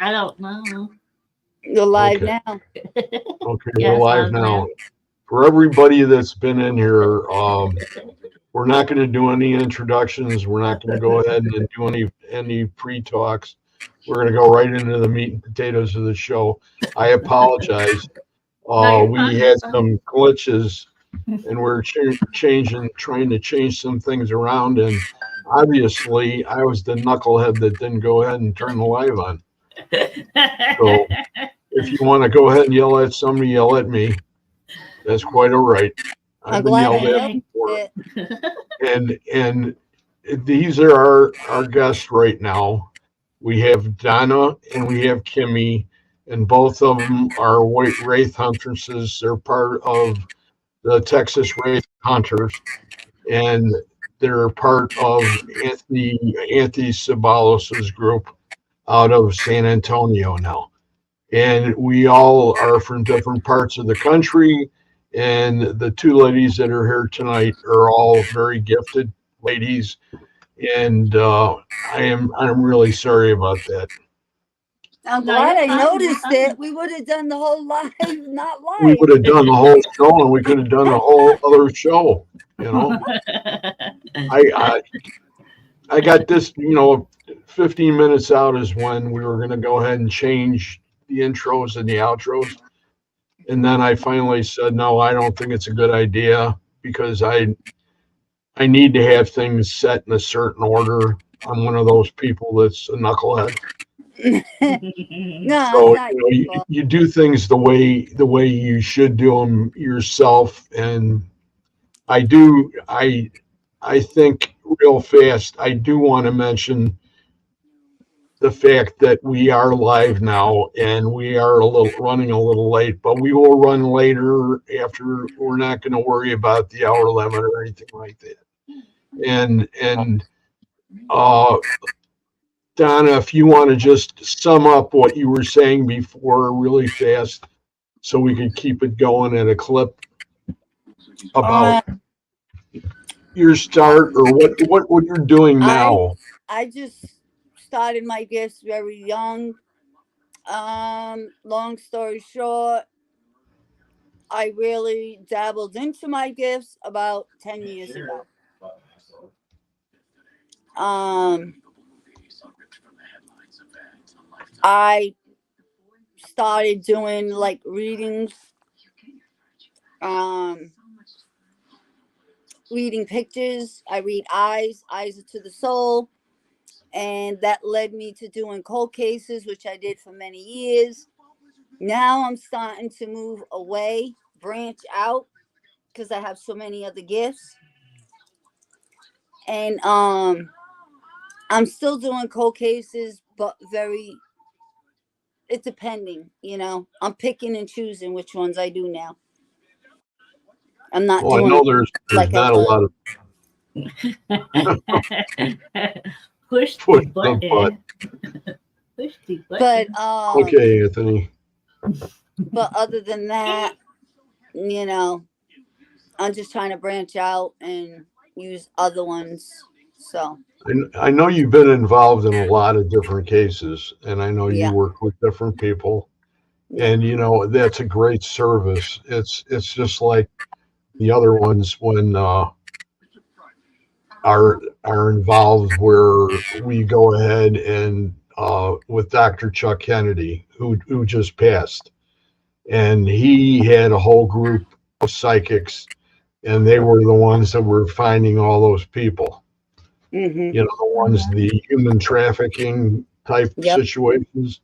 I don't know. You're live Okay. now. Okay, we're Yes, live live now. now. For everybody that's been in here, we're not going to do any introductions. We're not going to go ahead and do any pre-talks. We're going to go right into the meat and potatoes of the show. I apologize. No, you're We fine. had You're fine. some glitches, and we're trying to change some things around. And obviously, I was the knucklehead that didn't go ahead and turn the live on. So if you want to go ahead and yell at somebody, yell at me. That's quite all right. I'm I've been glad I yelled at noticed before. it. And these are our guests right now. We have Donna and we have Kimmy, and both of them are wraith huntresses. They're part of the Texas Wraith Hunters, and they're part of Anthony Sabalos's group out of San Antonio now. And we all are from different parts of the country. And the two ladies that are here tonight are all very gifted ladies, and I'm really sorry about that. I'm No, glad you're I fine. You're noticed fine. it. We would have done the whole live, not We live. would have done the whole show, and we could have done a whole other show. You know, I got this. 15 minutes out is when we were going to go ahead and change the intros and the outros. And then I finally said, no, I don't think it's a good idea because I need to have things set in a certain order. I'm one of those people that's a knucklehead. No, So it's not your you fault. you do things the way you should do them yourself. And I do I think real fast. I do want to mention the fact that we are live now and we are running a little late, but we will run later after. We're not going to worry about the hour limit or anything like that. And uh, Donna, if you want to just sum up what you were saying before really fast, so we could keep it going at a clip Uh, about your start or what you're doing I now. I just started my gifts very young. Long story short, I really dabbled into my gifts about 10 years ago. Um, I started doing like readings, um, reading pictures. I read eyes are to the soul, and that led me to doing cold cases, which I did for many years. Now I'm starting to move away, branch out, because I have so many other gifts, and I'm still doing cold cases, but very it's depending, I'm picking and choosing which ones I do now. I'm not Well, I doing know it there's like I not a was. lot of Push the push the butt. button. Push the But button. Okay, Anthony. but other than that, you know, I'm just trying to branch out and use other ones. So I know you've been involved in a lot of different cases, and I know you yeah, work with different people, yeah, and that's a great service. It's just like the other ones when are involved where we go ahead and with Dr. Chuck Kennedy, who just passed, and he had a whole group of psychics, and they were the ones that were finding all those people. mhm, The ones, the human trafficking type yep, situations.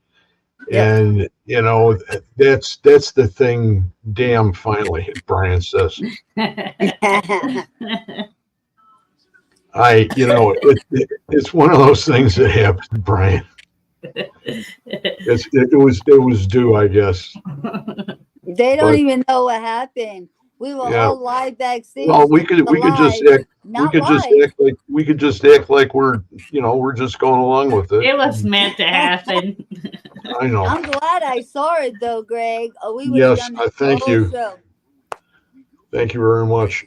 yep. And that's the thing. Damn, finally, Brian says. It's one of those things that happened, Brian. It was due, I guess. They don't But even know what happened. We were yeah, all live well, backstage we doing could the we could just live, act we not could just live. act like we're just going along with it. It was meant to happen. I know. I'm glad I saw it though, Greg. Or we would have Yes, done I this thank whole you. show. Thank you very much.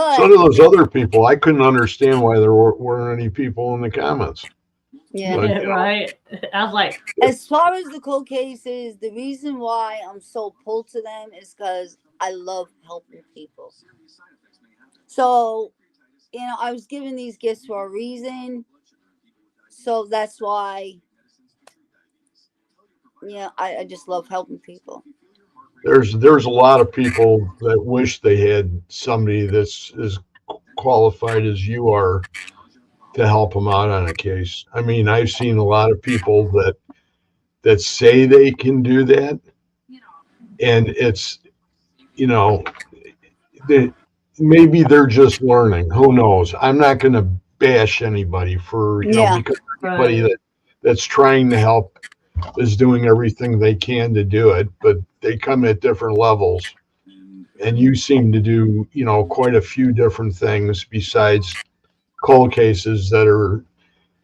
So But do those other people. I couldn't understand why there weren't any people in the comments. Yeah. But, you know, Right. I was like, As far as the cold cases, the reason why I'm so pulled to them is because I love helping people. So, I was given these gifts for a reason. So that's why, I just love helping people. there's a lot of people that wish they had somebody that's as qualified as you are to help them out on a case. I mean, I've seen a lot of people that say they can do that, and it's, you know, they, maybe they're just learning. Who knows? I'm not going to bash anybody for, Yeah. because anybody right. that's trying to help is doing everything they can to do it, but they come at different levels. And you seem to do, quite a few different things besides cold cases that are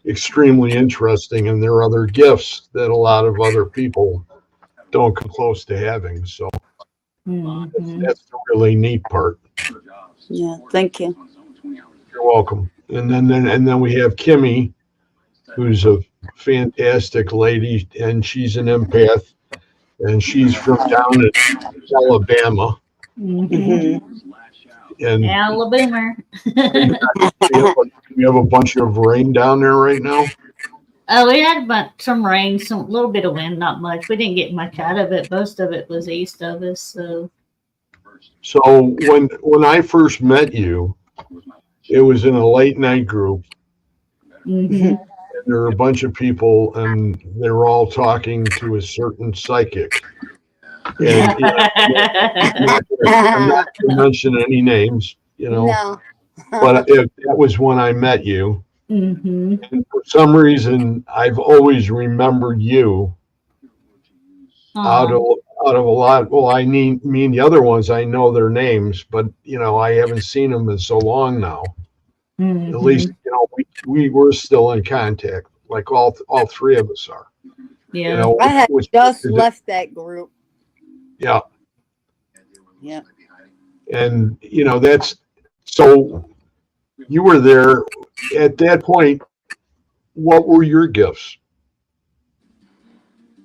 extremely interesting, and there are other gifts that a lot of other people don't come close to having. So Mhm. that's the really neat part. Yeah. Thank you. You're welcome. And then we have Kimmy, who's a fantastic lady, and she's an empath, and she's from down in Alabama. Mhm. And Alabama. we have a bunch of rain down there right now. Oh, we had some rain, some little bit of wind, not much. We didn't get much out of it. Most of it was east of us. So So when I first met you, it was in a late night group. mhm. And there were a bunch of people, and they were all talking to a certain psychic. And I'm not going to mention any names, No. but that was when I met you. Mhm. And for some reason, I've always remembered you out of Aw. out of a lot. Well, I mean the other ones, I know their names, but I haven't seen them in so long now. At least Mhm. we were still in contact, like all three of us are. Yeah. I had Which just is, left that group. yeah, Yeah. and that's so. You were there at that point. What were your gifts?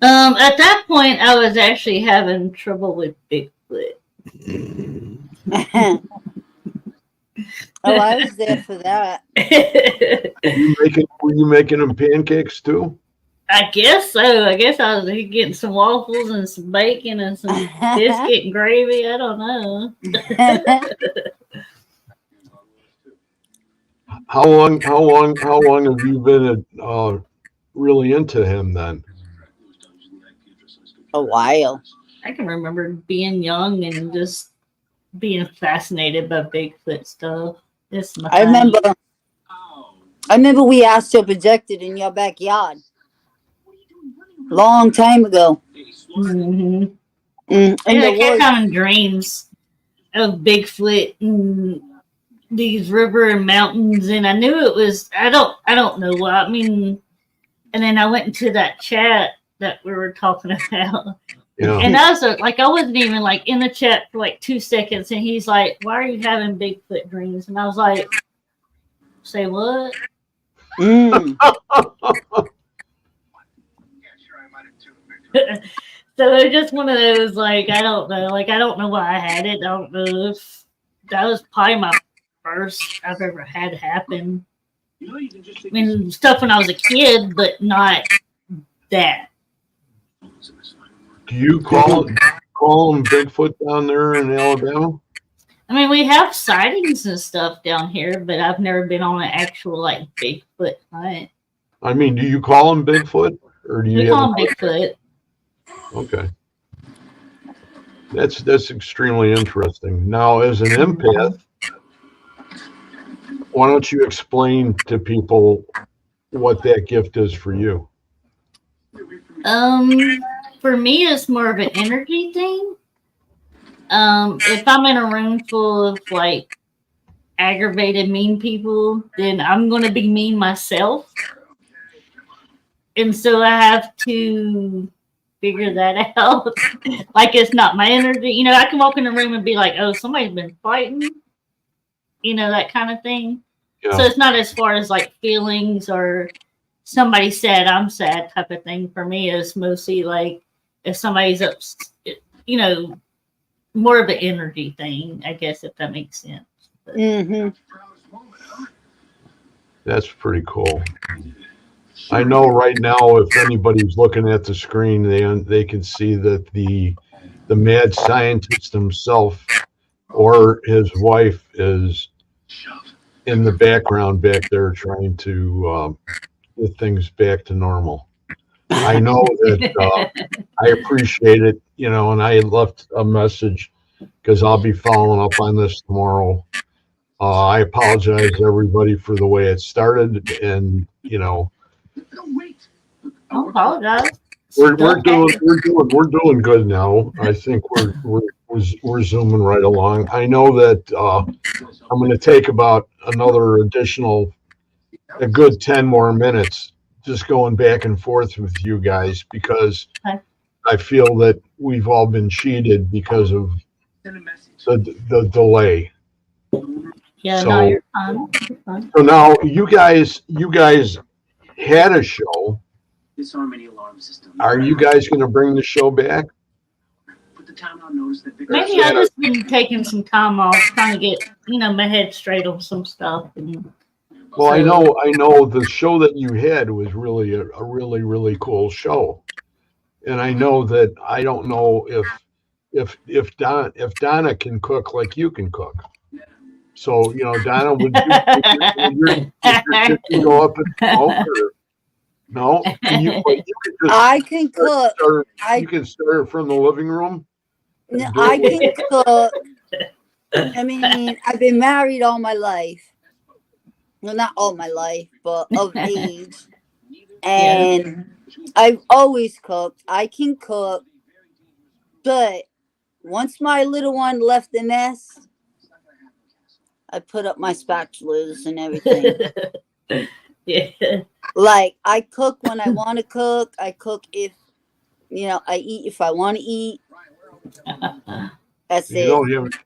At that point, I was actually having trouble with Bigfoot. Oh, I was there for that. Were you making them pancakes too? I guess so. I guess I was getting some waffles and some bacon and some biscuit and gravy. I don't know. How long have you been really into him then? A while. I can remember being young and just being fascinated by Bigfoot stuff. It's my I thing. remember we astral projected in your backyard. Long time ago. Mm-hmm. In Yeah, the I kept woods. having dreams of Bigfoot and these river and mountains, and I knew it was. I don't know what I mean. And then I went into that chat that we were talking about, Yeah. and I was like, I wasn't even like in the chat for like 2 seconds, and he's like, "Why are you having Bigfoot dreams?" And I was like, "Say what?" Mm. So it was just one of those, like, I don't know. Like, I don't know why I had it. I don't know if that was probably my first I've ever had happen. I mean, stuff when I was a kid, but not that. Do you call him Bigfoot down there in Alabama? I mean, we have sightings and stuff down here, but I've never been on an actual, like, Bigfoot hunt. I mean, do you call him Bigfoot, or do you We have call him Bigfoot. Okay. That's extremely interesting. Now, as an empath, why don't you explain to people what that gift is for you? For me, it's more of an energy thing. If I'm in a room full of like aggravated, mean people, then I'm going to be mean myself. And so I have to figure that out. Like, it's not my energy. I can walk in the room and be like, oh, somebody's been fighting, that kind of thing. Yeah. So it's not as far as like feelings or somebody said I'm sad type of thing for me is mostly like if somebody's up, you know, more of an energy thing, I guess, if that makes sense. Mm-hmm. That's pretty cool. I know right now, if anybody's looking at the screen, they can see that the mad scientist himself or his wife is in the background back there trying to get things back to normal. I know that I appreciate it, you know, and I left a message because I'll be following up on this tomorrow. I apologize to everybody for the way it started, and you know, Don't apologize. we're doing good now. I think we're zooming right along. I know that I'm going to take about another additional a good 10 more minutes just going back and forth with you guys because Okay. I feel that we've all been cheated because of the delay. Yeah, So- no, you're fine. You're fine. So now you guys had a show. Disarm any alarm system. Are you guys going to bring the show back? Put the town on notice that Vicar Maybe I just been taking some time off, trying to get, you know, my head straight on some stuff. And Well, I know the show that you had was really a really, really cool show. And I know that I don't know if Donna can cook like you can cook. So, you know, Donna, would your kitchen go up and smoke or no? You could just I can cook. you can start it from the living room. No, I can cook. I mean, I've been married all my life. Well, not all my life, but of age. And I've always cooked. I can cook. But once my little one left the nest, I put up my spatulas and everything. yeah. Like, I cook when I want to cook. I cook if, you know, I eat if I want to eat. That's it.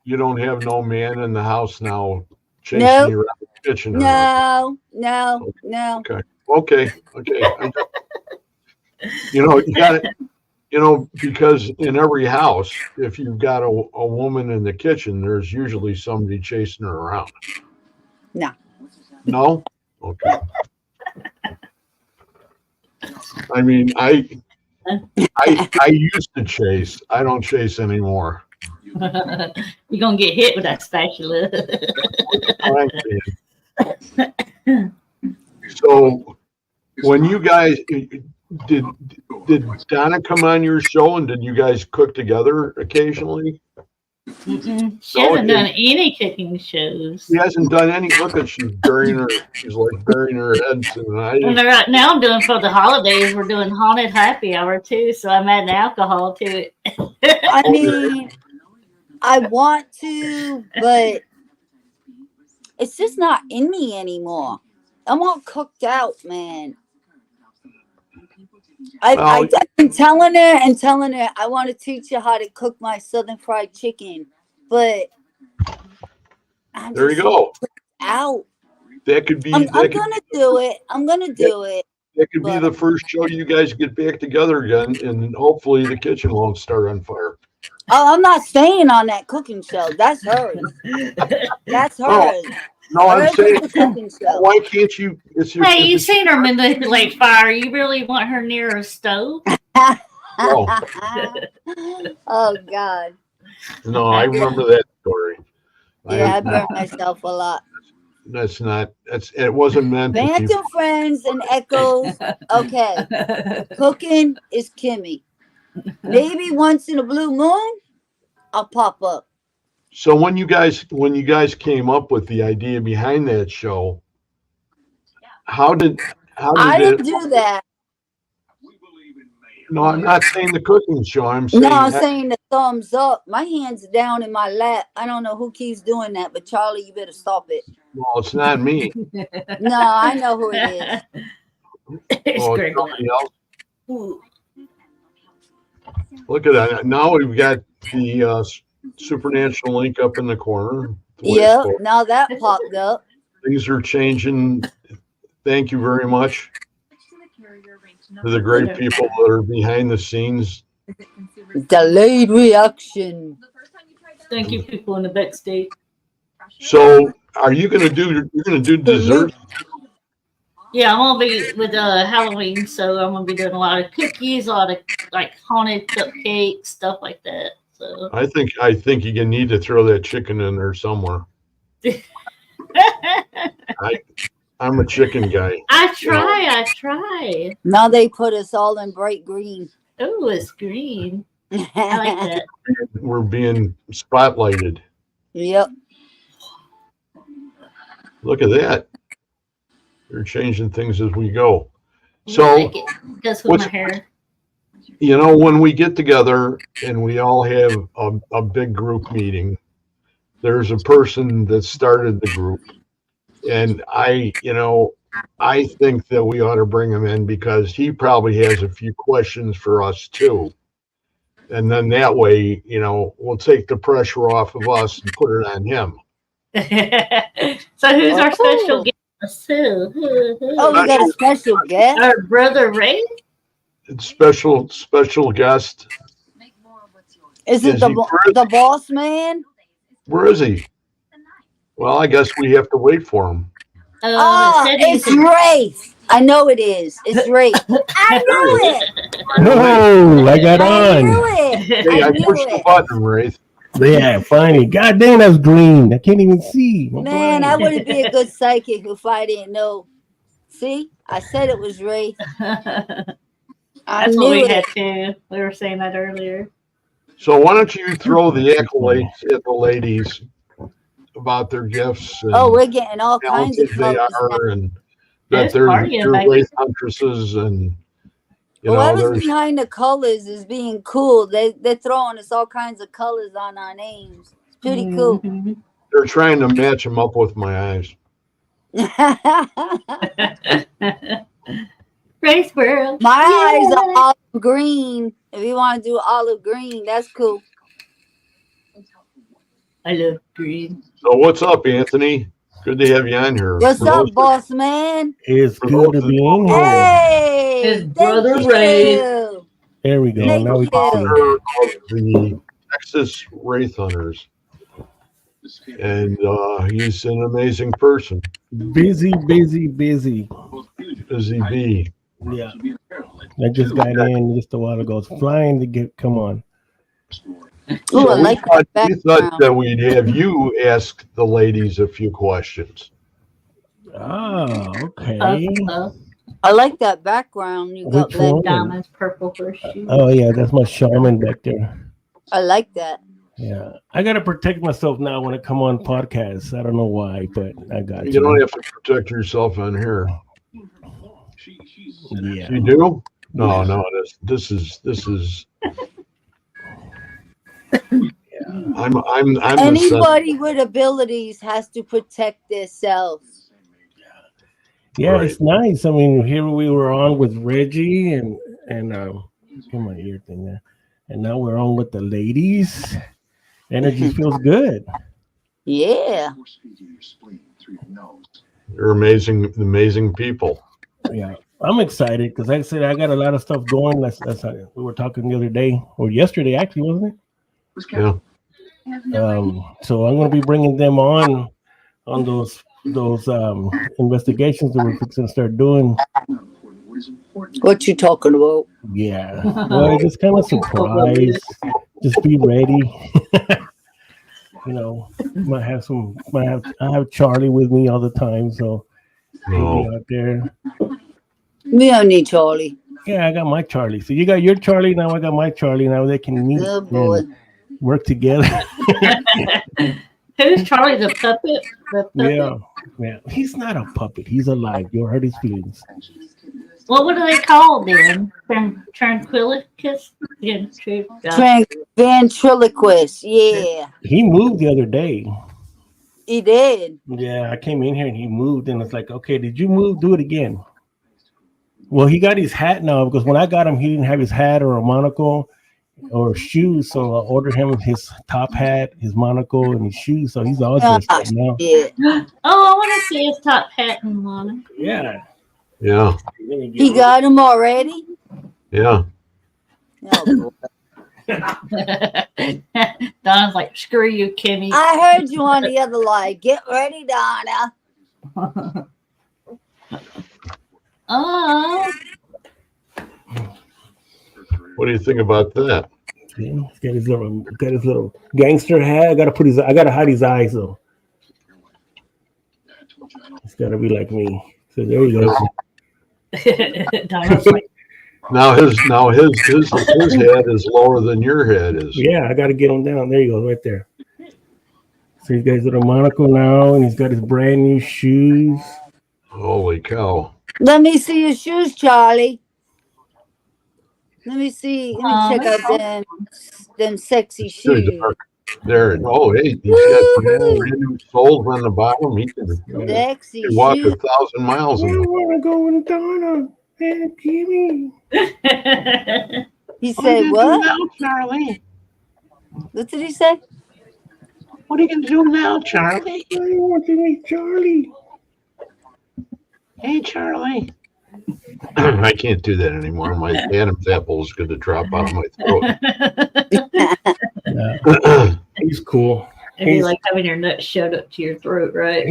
You don't have no man in the house now chasing Nope. you around the kitchen. or nothing. No. Okay. You know, you got it. You know, because in every house, if you've got a woman in the kitchen, there's usually somebody chasing her around. No. No? Okay. I mean, I used to chase. I don't chase anymore. You're gonna get hit with that spatula. So, when you guys did Donna come on your show and did you guys cook together occasionally? She hasn't done any cooking shows. She hasn't done any. Look at she's like burying her head. And right now I'm doing for the holidays. We're doing haunted happy hour too, so I'm adding alcohol to it. I mean, I want to, but it's just not in me anymore. I'm all cooked out, man. I've been telling her, I want to teach you how to cook my southern fried chicken, but I'm There you just go. out. That could be. I'm gonna do it. That could be the first show you guys get back together again, and hopefully the kitchen won't start on fire. Oh, I'm not staying on that cooking show. That's hers. That's hers. No, I'm Hers is saying, the cooking show. why can't you? Hey, you seen her manipulate fire. You really want her near a stove? Oh God. No, I remember that story. Yeah, I burned myself a lot. It wasn't meant to be. Phantom Friends and Echoes. Okay. Cooking is Kimmy. Maybe once in a blue moon, I'll pop up. So when you guys came up with the idea behind that show, how did I didn't do that. No, I'm not saying the cooking show. I'm saying No, I'm saying the thumbs up. My hand's down in my lap. I don't know who keeps doing that, but Charlie, you better stop it. well, it's not me. No, I know who it is. It's Oh, great. somebody else. Look at that. Now we've got the supernatural link up in the corner. Yep, now that popped up. Things are changing. Thank you very much. to the great people that are behind the scenes. Delayed reaction. Thank you, people in the backstage. So, are you gonna do dessert? Yeah, I'm gonna be with Halloween, so I'm gonna be doing a lot of cookies, a lot of like haunted cupcakes, stuff like that. So I think you need to throw that chicken in there somewhere. I'm a chicken guy. I try. Now they put us all in bright green. Oh, it's green. I like that. We're being spotlighted. Yep. Look at that. They're changing things as we go. I So, like it. Goes with my hair. when we get together and we all have a big group meeting, there's a person that started the group. And I think that we ought to bring him in because he probably has a few questions for us too. And then that way, we'll take the pressure off of us and put it on him. So who's our special guest? Who? Oh, we got a special guest. Our brother Ray? Special guest. Is it the boss man? Where is he? Well, I guess we have to wait for him. It's Wraith. I know it is. It's Wraith. I knew it. Oh, I got I on. knew it. Hey, I pushed the button, Wraith. Yeah, finally. God damn, that's green. I can't even see. Man, I wouldn't be a good psychic if I didn't know. See, I said it was Wraith. I That's knew what we it. had too. We were saying that earlier. So why don't you throw the accolades at the ladies about their gifts and Oh, we're getting all kinds talented of they colors now. are, and There's that partying they're back Wraith huntresses, and Whoever's there's behind the colors is being cool. They're throwing us all kinds of colors on our names. It's pretty cool. Mhm. they're trying to match them up with my eyes. Race world. My eyes are olive green. If you want to do olive green, that's cool. I love green. So what's up, Anthony? Good to have you on here. What's For up, those boss man? It's good to be in here. Hey, His thank brother you. Ray. There we go. Thank Now we you. can see. founder of the Texas Wraith Hunters, and he's an amazing person. Busy. Busy bee. Yeah. I just got in just a while ago. It's flying to get. Come on. Ooh, I like that We thought background. that we'd have you ask the ladies a few questions. Oh, okay. I like that background you got, Which Glenn. one? Diamonds, purple horseshoe. Oh yeah, that's my shaman back there. I like that. Yeah, I gotta protect myself now when I come on podcasts. I don't know why, but I got You don't have to protect yourself on here. Yeah. You do? No. This is. I'm the Anybody with abilities has to protect themselves. Yeah, Right. it's nice. I mean, here we were on with Reggie and get my ear thing there, and now we're on with the ladies. Energy feels good. Yeah. You're amazing people. Yeah, I'm excited because like I said, I got a lot of stuff going. That's we were talking the other day or yesterday, actually, wasn't Yeah. it? So I'm going to be bringing them on those investigations that we're fixing to start doing. What you talking about? Yeah, well, just kind of surprise. Just be ready. I have Charlie with me all the time, so he'll be No. out there. We don't need Charlie. Yeah, I got my Charlie. So you got your Charlie, now I got my Charlie. Now they can meet Oh boy. and work together. Who's Charlie the puppet? The puppet? Yeah. He's not a puppet. He's alive. You'll hurt his feelings. Well, what do they call them? Tranquilicus? Yeah, true. Ventriloquist. Yeah. He moved the other day. He did. Yeah, I came in here and he moved, and it's like, okay, did you move? Do it again. Well, he got his hat now because when I got him, he didn't have his hat or a monocle or shoes. So I ordered him his top hat, his monocle, and his shoes. So he's all dressed up now. Yeah. Oh, I want to see his top hat and monocle. Yeah. Yeah. He got him already? Yeah. Oh, Donna's like, screw you, Kimmy. I heard you on the other line. Get ready, Donna. Oh, What do you think about that? See, he's got his little gangster hat. I gotta hide his eyes though. It's gotta be like me. So there you go. Donna's like, Now his head is lower than your head is. Yeah, I gotta get him down. There you go, right there. So he's got his little monocle now, and he's got his brand new shoes. Holy cow. Let me see your shoes, Charlie. Let me see. Let me Aw, check that's out them sexy It's too shoes. dark. There. Oh, hey, he's got brand new soles on the bottom. He can Sexy walk shoes. 1,000 miles in I them. wanna go with Donna and Kimmy. He said what? Now, Charlie? What did he say? What are you going to do now, Charlie? I want to meet Charlie. Hey, Charlie. I can't do that anymore. My Adam's apple is going to drop out of my Yeah, he's cool. It'd be like having your nuts shoved up to your throat, right?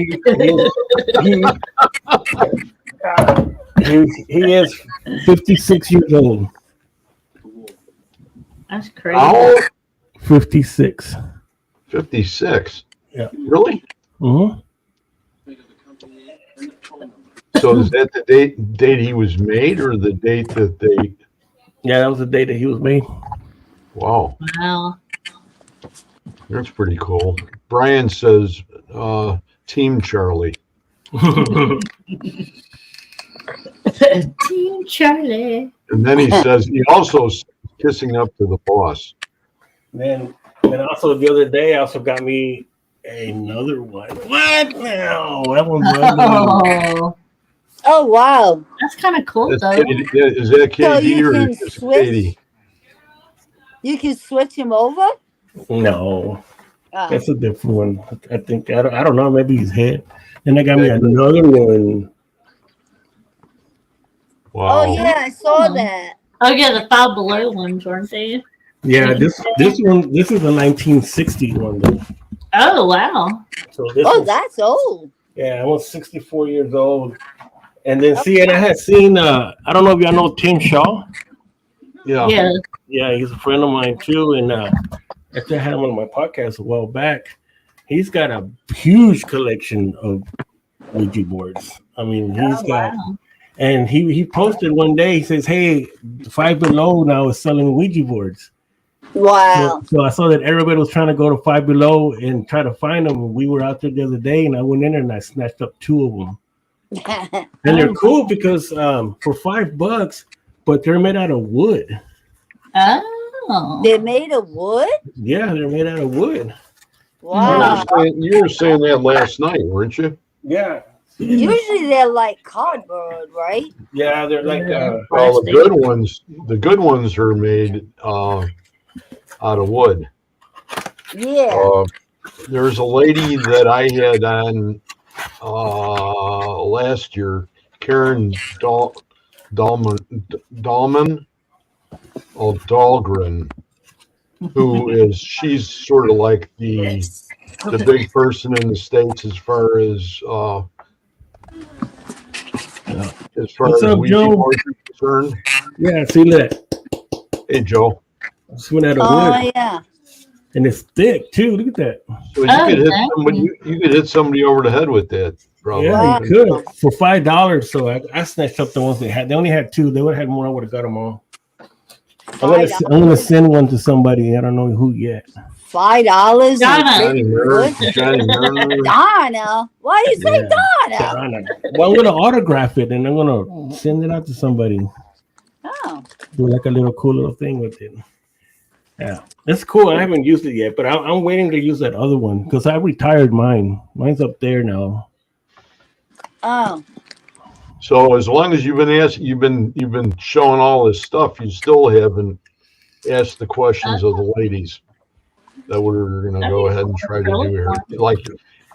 He is 56 years old. That's crazy. How old? 56. 56. Yeah. Really? Mm-hmm. So is that the date he was made, or the date that they? Yeah, that was the day that he was made. Wow, Wow. that's pretty cool. Brian says, "Team Charlie." Team Charlie. And then he says he also is kissing up to the boss. And also the other day, I also got me another one. What? No, that one's ugly. Oh, Oh wow! that's kind of cool, That's though. Katie, is that So Katie you or can is it switch? Katie? You can switch him over. No, Ah. that's a different one. I think I don't know. Maybe his head. Then I got me another one. Wow. Oh yeah, I saw Oh. that. Oh, yeah, the Five Below ones, weren't they? Yeah, this one. This is a 1960 one though. Oh, wow. So this Oh, is, that's old. yeah, I was 64 years old. And then and I had seen I don't know if y'all know Tim Shaw. Yeah. Yeah. Yeah, he's a friend of mine too. And after I had him on my podcast a while back, he's got a huge collection of Ouija boards. I mean, he's Oh, got, wow. and he posted one day, he says, "Hey, Five Below now is selling Ouija boards." Wow. So I saw that everybody was trying to go to Five Below and try to find them. We were out there the other day, and I went in there and I snatched up 2 of them. And they're cool because for $5, but they're made out of wood. Oh. They're made of wood. Yeah, they're made out of wood. Wow. You were saying that last night, weren't you? Yeah, Usually they're like cardboard, right? yeah, they're like Well, the good ones are made out of wood. Yeah. There's a lady that I had on last year, Karen Dahlgren, she's sort of like the big person in the States as far as What's up, Ouija Joe? boards are concerned. yeah. See that? Hey, Joe. It's made out of Oh wood, yeah. and it's thick too. Look at that. So you Oh, could hit okay. somebody. You could hit somebody over the head with that. Probably. Yeah, Wow. you could for $5. So I snatched up the ones they had. They only had 2. They would have had more. I would have got them all. I'm gonna send one to somebody. I don't know who yet. $5. Johnny Murray. Johnny Murray. Donna. Why do you say Yeah. Donna? Well, I'm gonna autograph it and I'm gonna send it out to somebody. Oh. Do like a little cool little thing with it. Yeah, it's cool. I haven't used it yet, but I'm waiting to use that other one because I retired mine. Mine's up there now. Oh. So as long as you've been showing all this stuff, you still haven't asked the questions of the ladies that we're going to go ahead and try to do here. Like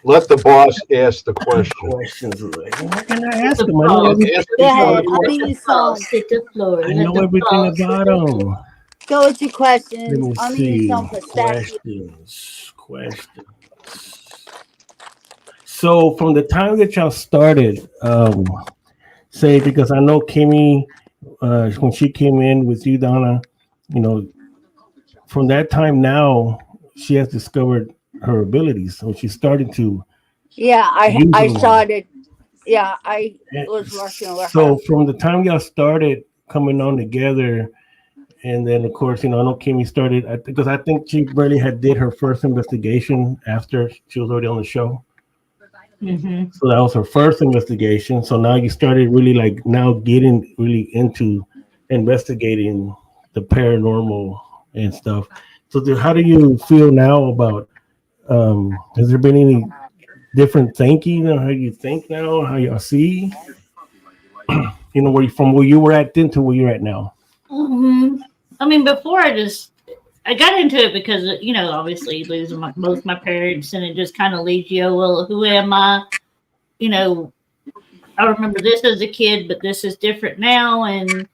let the boss ask the question. Questions. What can I ask him? I know Ask everything, Go ahead. the I'll question. meet you some. Sit the floor. I know everything about him. Go with your Let questions. me I'll meet you see. some pistachio. Questions. So from the time that y'all started, say, because I know Kimmy, when she came in with you, Donna, you know, from that time now, she has discovered her abilities. So she's starting to Yeah, I use them. started. Yeah, I was working with So her. from the time y'all started coming on together, and then of course, you know, I know Kimmy started because I think she barely had did her first investigation after she was already on the show. Mm-hmm. So that was her first investigation. So now you started really like now getting really into investigating the paranormal and stuff. So how do you feel now about has there been any different thinking on how you think now, how y'all see? You know, from where you were at then to where you're at now. I mean, before I got into it because, you know, obviously losing both my parents, and it just kind of leads you, well, who am I? You know, I remember this as a kid, but this is different now. And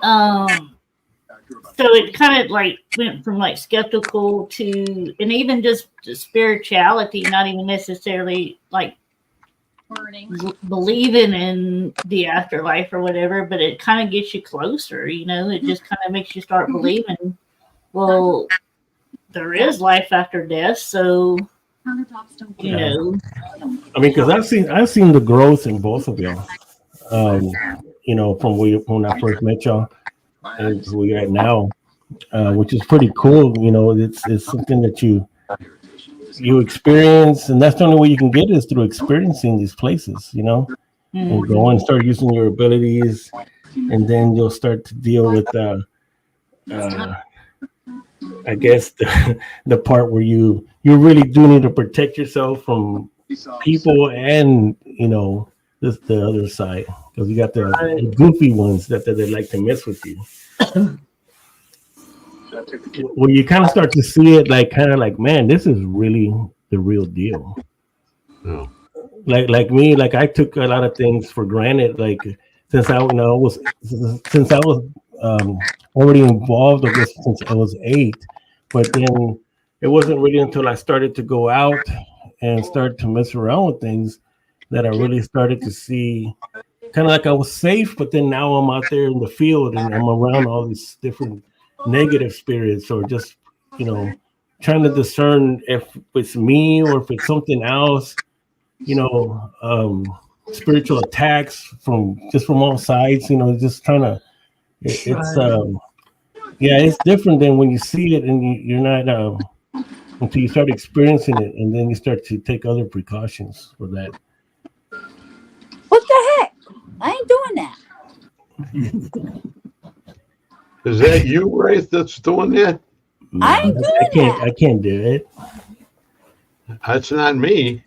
so it kind of like went from like skeptical to, and even just spirituality, not even necessarily like believing in the afterlife or whatever, but it kind of gets you closer, you know, it just kind of makes you start believing, well, there is life after death. So, you know, I mean, because I've seen the growth in both of y'all. You know, from when I first met y'all and to where you're at now, which is pretty cool. You know, it's something that you experience, and that's the only way you can get it is through experiencing these places. You know, and go and start using your abilities, and then you'll start to deal with I guess the part where you really do need to protect yourself from people and, you know, the other side, because you got the goofy ones that they like to mess with you. When you kind of start to see it, like kind of like, man, this is really the real deal. Yeah. Like me, like I took a lot of things for granted. Like since I was already involved, I guess since I was 8, but then it wasn't really until I started to go out and start to mess around with things that I really started to see kind of like I was safe, but then now I'm out there in the field and I'm around all these different negative spirits, or just, you know, trying to discern if it's me or if it's something else, you know, spiritual attacks from all sides, you know, just trying to, it's yeah, it's different than when you see it and you're not until you start experiencing it, and then you start to take other precautions for that. What the heck? I ain't doing that. Is that you, Wraith, that's doing that? No, I ain't doing that. I can't do it. That's not me.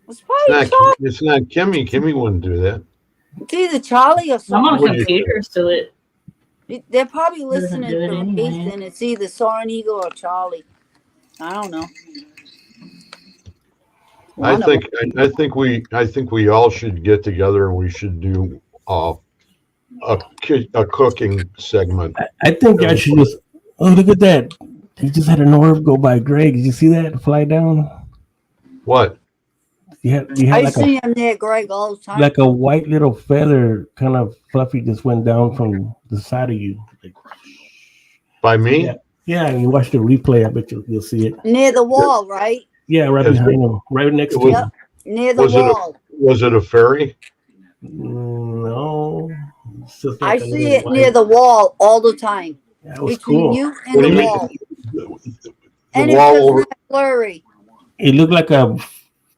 It's probably It's not Kimmy. Kimmy wouldn't do that. It's either Charlie or I'm on someone. computers to it. They're probably Doesn't listening do it to anyway. Race, and it's either Soren Eagle or Charlie. I don't know. I think we all should get together and we should do a cooking segment. I think I should just. Oh, look at that! You just had an orb go by, Greg. Did you see that fly down? What? You had I like see him there, Greg, all the time. like a white little feather, kind of fluffy, just went down from the side of you. Like, By me? yeah, yeah. You watch the replay. I bet you'll see it. Near the wall, right? Yeah, right Yes, behind him, right next to was- him. Near the Was it a- wall. Was it a fairy? No, it's just I like a see little it white- near the wall all the time. That was Between cool. you What and do the you mean? wall. The And it's wall just over. not blurry. It looked like a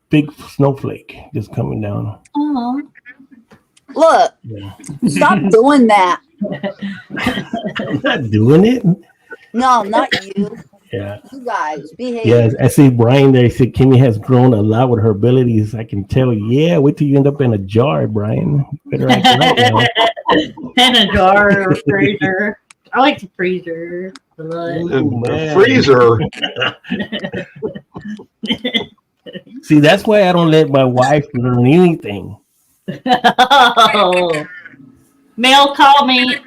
big snowflake just coming down. Oh, Look, Yeah. stop doing that. I'm not doing it. No, not you. Yeah. You guys, behave. Yeah, I see Brian there. He said Kimmy has grown a lot with her abilities. I can tell. Yeah, wait till you end up in a jar, Brian. Better act right now. and a jar or a freezer. I like the freezer. But Ooh, And the man. freezer. See, that's why I don't let my wife learn anything. Oh, Mel, call me.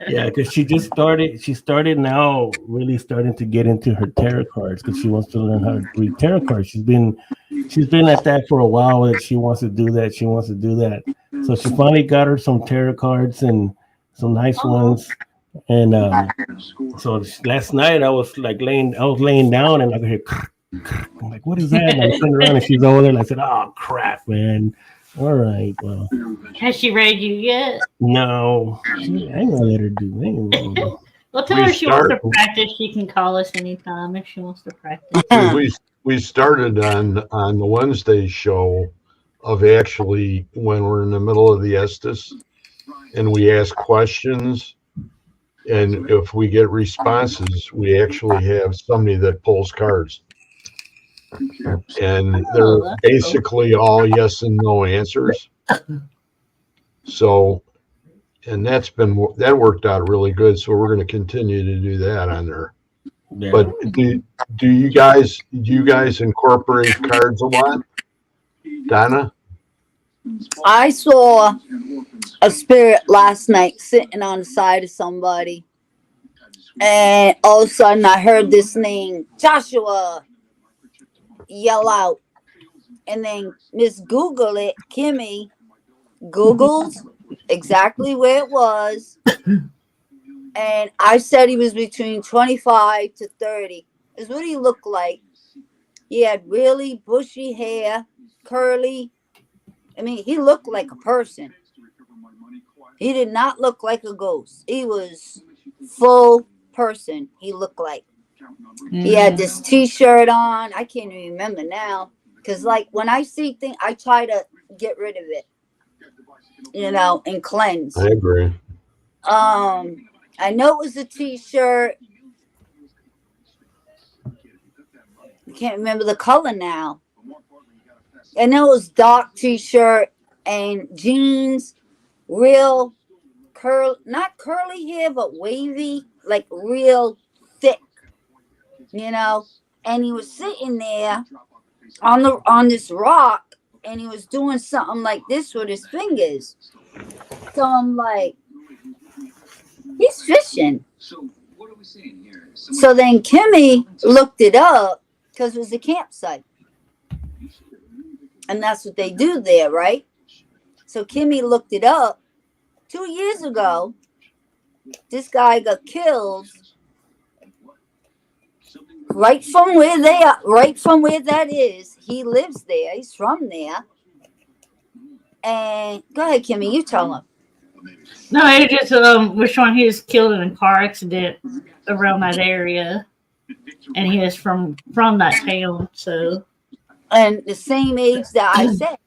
Yeah, because she just started. She started now, really starting to get into her tarot cards because she wants to learn how to read tarot cards. She's been at that for a while. That she wants to do that. She wants to do that. So she finally got her some tarot cards and some nice ones. And so last night I was laying down and I could hear. I'm like, what is that? And I turned around and she's over there. And I said, oh crap, man. All right, well. Has she read you yet? No, I ain't gonna let her do it. Well, tell her if she wants to practice. She can call us anytime if she wants to practice. We started on the Wednesday show of actually when we're in the middle of the Estes and we ask questions, and if we get responses, we actually have somebody that pulls cards. And they're basically all yes and no answers. So, and that worked out really good. So we're going to continue to do that on there. Yeah. But do you guys incorporate cards a lot, Donna? I saw a spirit last night sitting on the side of somebody, and all of a sudden I heard this name, Joshua, yell out, and then Miss Google it, Kimmy Googled exactly where it was, and I said he was between 25 to 30. Is what he looked like. He had really bushy hair, curly. I mean, he looked like a person. He did not look like a ghost. He was full person. He looked like. He had this T-shirt on. I can't even remember now. Because, like, when I see things, I try to get rid of it, and cleanse. I agree. I know it was a T-shirt. I can't remember the color now. I know it was dark T-shirt and jeans, real not curly hair, but wavy, like real thick, and he was sitting there on this rock, and he was doing something like this with his fingers. So I'm like, he's fishing. So then Kimmy looked it up because it was a campsite. And that's what they do there, right? So Kimmy looked it up. 2 years ago, this guy got killed right from where they are, right from where that is. He lives there. He's from there. And go ahead, Kimmy, you tell him. No, it just was showing he was killed in a car accident around that area, and he is from that town. So, and the same age that I said.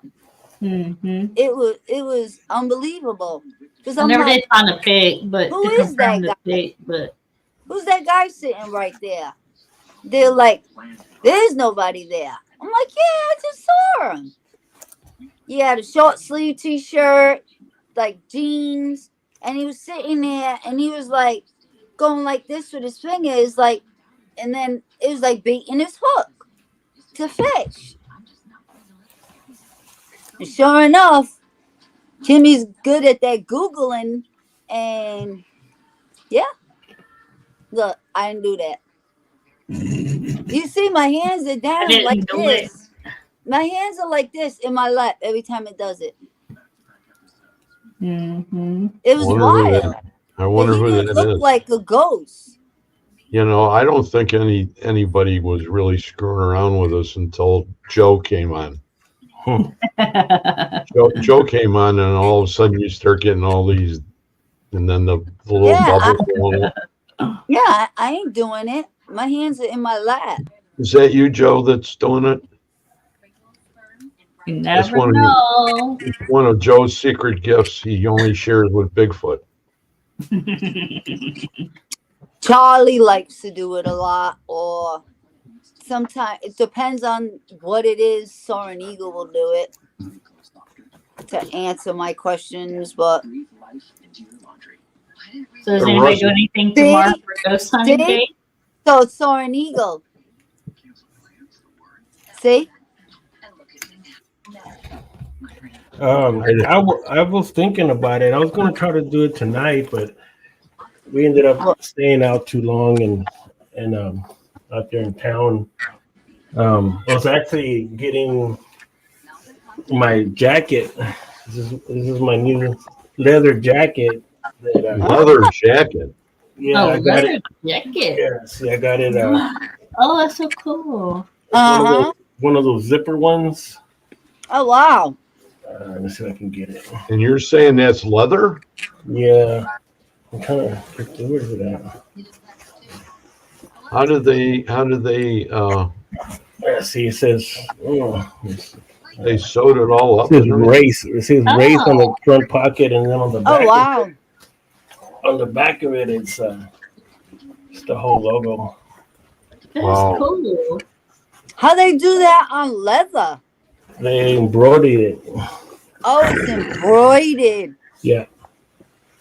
Mm-hmm. It was unbelievable. I never did find a pic, but who is that guy? Who's that guy sitting right there? They're like, there's nobody there. I'm like, yeah, I just saw him. He had a short sleeve T-shirt, like jeans, and he was sitting there, and he was like going like this with his fingers, like, and then it was like baiting his hook to fish. And sure enough, Kimmy's good at that Googling, and yeah, look, I didn't do that. You see, my hands are down like this. My hands are like this in my lap every time it does it. Mm-hmm. It was wild. I wonder who that is. Looked like a ghost. I don't think anybody was really screwing around with us until Joe came on. Joe came on, and all of a sudden you start getting all these, and then the little bubbles going on. Yeah, I ain't doing it. My hands are in my lap. Is that you, Joe, that's doing it? You never know. It's one of Joe's secret gifts he only shares with Bigfoot. Charlie likes to do it a lot, or sometimes it depends on what it is. Soaring Eagle will do it to answer my questions, but. So does anybody do anything tomorrow for ghost hunting day? So Soaring Eagle. See? I was thinking about it. I was gonna try to do it tonight, but we ended up staying out too long and out there in town. I was actually getting my jacket. This is my new leather jacket. Leather jacket. Yeah, I got leather it. jacket. Yeah, see, I got it. Oh, that's so cool. One of those zipper ones. Oh wow. Let me see if I can get it. And you're saying that's leather? Yeah, I'm kind of. Where is it at? How did they Yeah, see, it says. they sewed it all up? It says race. It says race on the front pocket, and then on the back. Oh wow. On the back of it, it's the whole logo. That's Wow. cool. How they do that on leather? They embroidered it. Oh, it's embroidered. Yeah.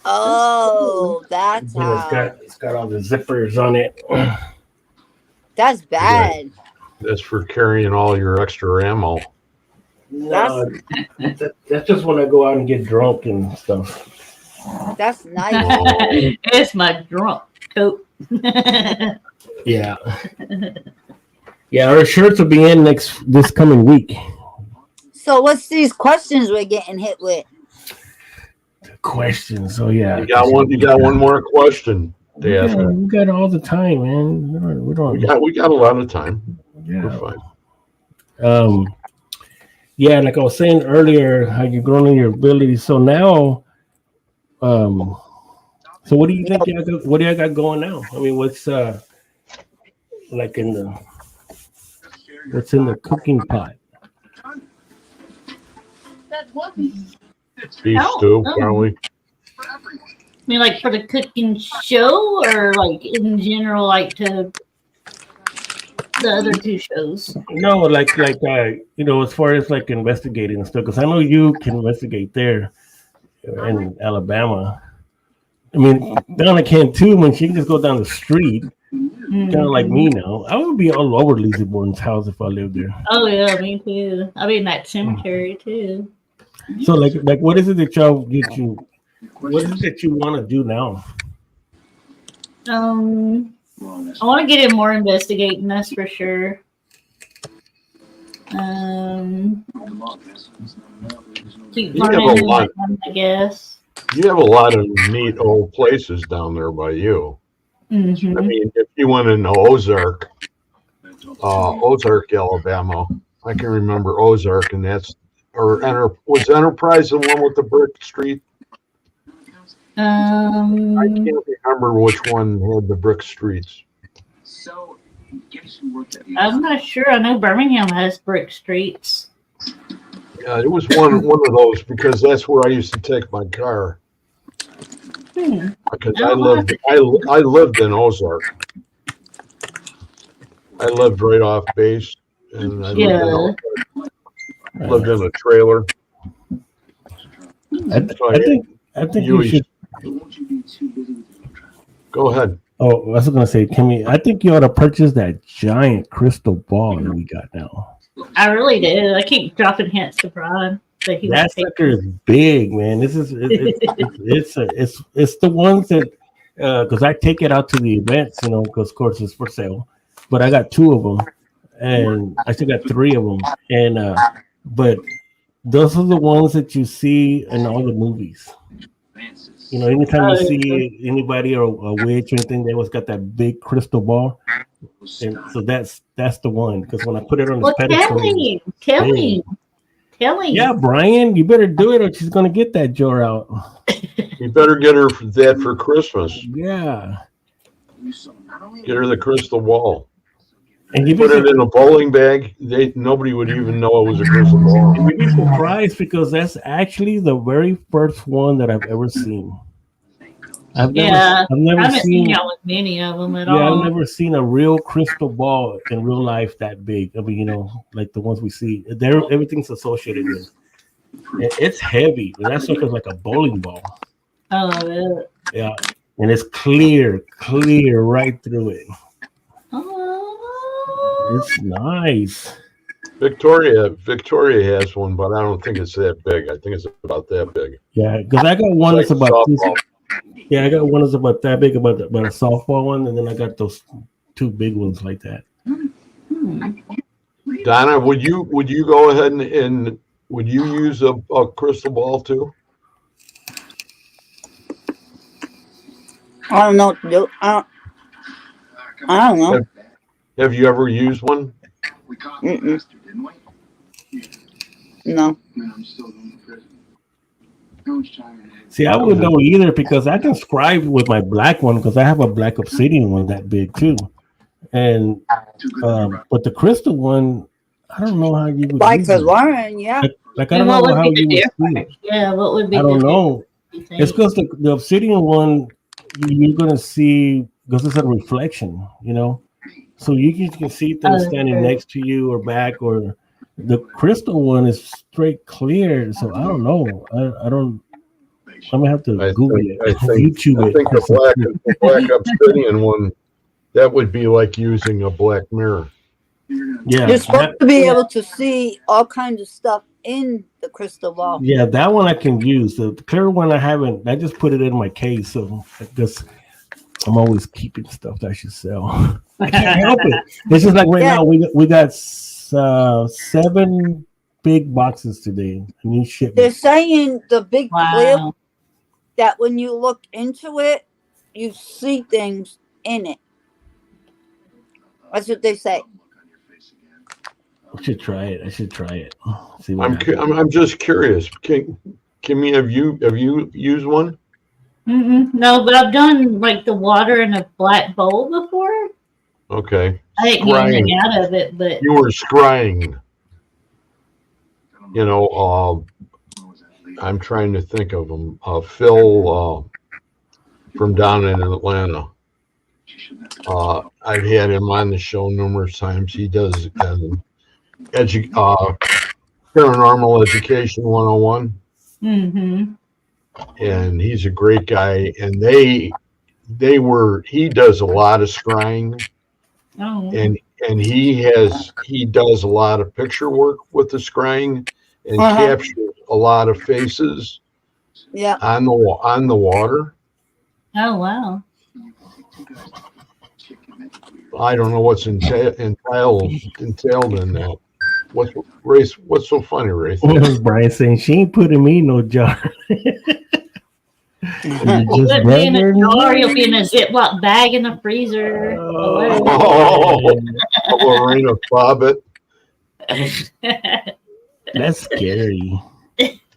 Oh, that's And how. it's got all the zippers on it. That's bad. That's for carrying all your extra ammo. No, that's just when I go out and get drunk and stuff. That's nice. Oh, It's my drunk coat. Yeah. Yeah, our shirts will be in this coming week. So what's these questions we're getting hit with? Questions. So yeah. you got one more question to ask. Yeah, we got all the time, man. We don't. We got a lot of time. We're Yeah. fine. Yeah, like I was saying earlier, how you've grown in your abilities. So now, so what do you think? What do you got going now? I mean, what's like what's in the cooking pot? Beef stew, probably. I mean, like for the cooking show, or like in general, like to the other two shows. No, like as far as like investigating and stuff, because I know you can investigate there in Alabama. I mean, Donna can too. When she can just go down the street, kind of like me now. I would be all over Lizzie Borden's house if I lived there. Oh yeah, me too. I mean that cemetery too. So like what is it that what is it that you want to do now? I want to get in more investigating. That's for sure. Keep You have a learning, lot. I guess. You have a lot of neat old places down there by you. I Mhm. mean, if you went into Ozark, Alabama, I can remember Ozark, and was Enterprise the one with the brick street? I can't remember which one had the brick streets. So, guess who worked at the I'm not sure. I know Birmingham has brick streets. Yeah, it was one of those, because that's where I used to take my car. Because I lived in Ozark. I lived right off base, and I lived in a trailer. I think you should. Won't you be too busy with your traffic? Go ahead. Oh, I was gonna say, Kimmy, I think you ought to purchase that giant crystal ball that we got now. I really did. I keep dropping hints to Brian that he That was taking. sucker is big, man. It's the ones that because I take it out to the events, because of course it's for sale. But I got 2 of them, and I still got 3 of them, and but those are the ones that you see in all the movies. Anytime you see anybody or a witch or anything, they always got that big crystal ball, and so that's the one. Because when I put it on the Well, pedestal, tell me. yeah, Brian, you better do it, or she's gonna get that jar out. You better get her that for Christmas. Yeah, Get her the crystal ball. and you'd Put be, it in a bowling bag. Nobody would even know it was a crystal ball. you'd be surprised because that's actually the very first one that I've ever seen. I've I never haven't seen seen. y'all with many of them at Yeah, all. I've never seen a real crystal ball in real life that big. I mean, like the ones we see. Everything's associated with. It's heavy. That sucker's like a bowling ball. Oh, Yeah, and it's clear right through it. Oh. It's nice. Victoria has one, but I don't think it's that big. I think it's about that big. Yeah, because I got one Like that's about this. softball. Yeah, I got one that's about that big, about a softball one, and then I got those two big ones like that. Donna, would you go ahead and would you use a crystal ball too? I don't know what to do. I don't know. Have you ever used one? We caught Mm-mm. the bastard, didn't we? No. Man, I'm still going to prison. How much time? See, I wouldn't know either because I can scribe with my black one because I have a black obsidian one that big too, and Too good to be but the crystal one, I don't know how you would Like use to it. learn, yeah. Like I And don't what know would how be you the would see difference? it. Yeah, what would be I the don't difference, know. you think? It's because the obsidian one, you're gonna see because it's a reflection, you know. So you can see things Oh, standing true. next to you or back, or the crystal one is straight clear. So I don't know. I don't. I'm gonna have to Google it, YouTube I it. think the black obsidian one, that would be like using a black mirror. Yeah, You're supposed that, to be able to see all kinds of stuff in the crystal ball. yeah, that one I can use. The clear one I haven't. I just put it in my case, so I guess I'm always keeping stuff that I should sell. I can't help it. It's just like right Yeah. now we got 7 big boxes today. New They're shipment. saying the big clip Wow. that when you look into it, you see things in it. That's what they say. I should try it. See what I'm happens. I'm just curious. Kimmy, have you used one? No, but I've done like the water in a black bowl before. Okay. I didn't get Scrying. anything out of it, but You were scrying. You know, I'm trying to think of him. Phil from down in Atlanta. I've had him on the show numerous times. He does paranormal education 101, and he's a great guy. And he does a lot of scrying, oh, and he does a lot of picture work with the scrying and captures a lot of faces Yeah. on the water. oh wow. I don't know what's entailed in that. What's so funny, Ray? What was Brian saying? She ain't putting me in no jar. You'll be in a jar, you'll be in a Ziploc bag in the freezer. Lorena Bobbitt. That's scary.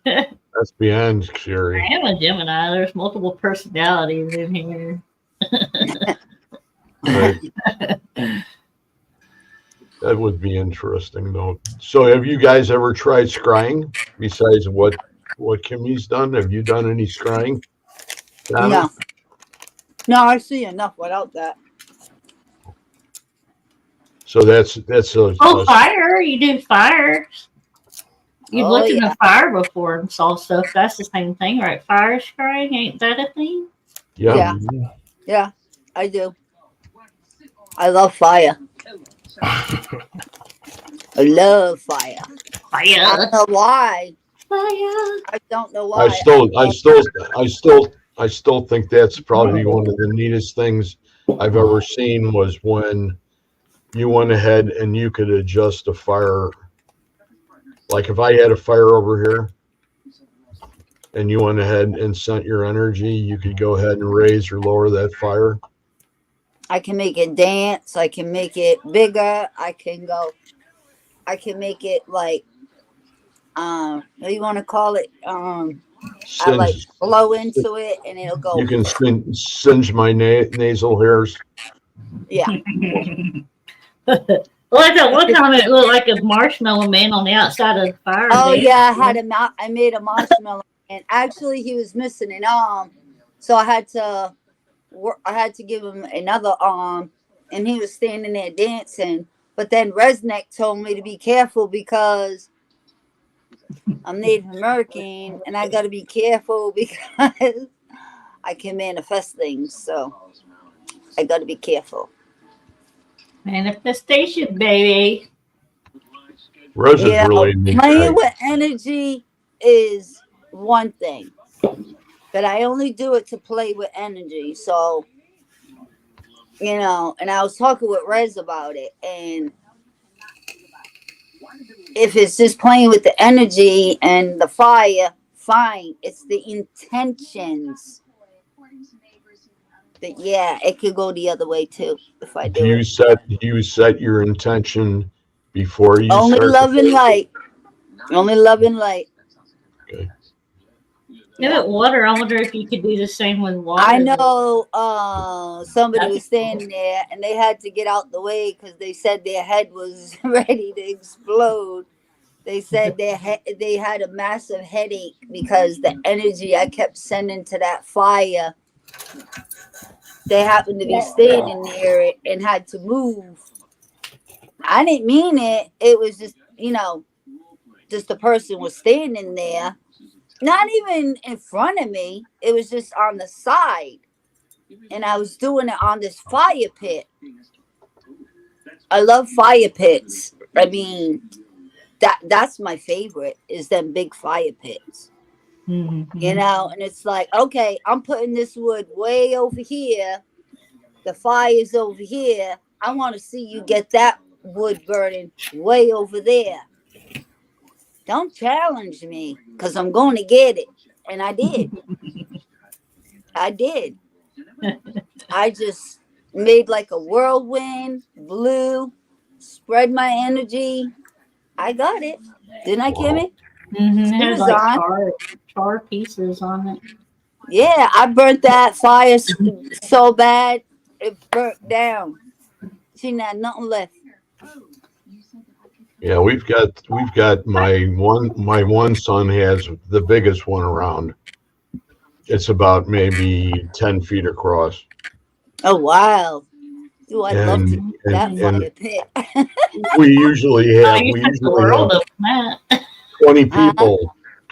That's beyond scary. I am a Gemini. There's multiple personalities in here. Right. That would be interesting, though. So, have you guys ever tried scrying besides what Kimmy's done? Have you done any scrying? Donna? No, I see enough without that. So that's Fire. You do fire. You've Oh, looked in yeah. the fire before and saw stuff. That's the same thing, right? Fire scrying, ain't that a thing? yeah. Yeah, I do. I love fire. I love fire. I Fire. don't know why. Fire. I don't know why. I still think that's probably one of the neatest things I've ever seen was when you went ahead and you could adjust a fire. Like if I had a fire over here and you went ahead and sent your energy, you could go ahead and raise or lower that fire. I can make it dance. I can make it bigger. I can make it like, what do you want to call it? I like blow into it and it'll go. You can singe my nasal hairs. Yeah. Well, I thought one time it looked like a marshmallow man on the outside of the fire. Oh there. yeah, I made a marshmallow and actually he was missing an arm, so I had to give him another arm, and he was standing there dancing. But then Resnick told me to be careful because I'm Native American and I got to be careful because I can manifest things. So I got to be careful. Manifestation, baby. Rez is You know, really a neat playing guy. with energy is one thing, but I only do it to play with energy. So, you know, and I was talking with Rez about it, and if it's just playing with the energy and the fire, fine. It's the intentions. But yeah, it could go the other way too if I Do do it. you set your intention before you Only start? love and light. Only love and light. Okay. Yeah, but water, I wonder if you could do the same with water. I know somebody was standing there and they had to get out the way because they said their head was ready to explode. They said they had a massive headache because the energy I kept sending to that fire. They happened to be standing there and had to move. I didn't mean it. It was just, you know, just the person was standing there. Not even in front of me. It was just on the side. And I was doing it on this fire pit. I love fire pits. I mean, that's my favorite, is them big fire pits. Mm-hmm. You know, and it's like, okay, I'm putting this wood way over here. The fire's over here. I want to see you get that wood burning way over there. Don't challenge me, because I'm going to get it. And I did. I did. I just made like a whirlwind, blew, spread my energy. I got it. Didn't I, Kimmy? Mm-hmm. It There's was like on. char pieces on it. Yeah, I burnt that fire so bad, it burnt down. She had nothing left. Yeah, we've got my one son has the biggest one around. It's about maybe 10 feet across. Oh, wow. Do I love to do that and fire pit. we usually have the world of that.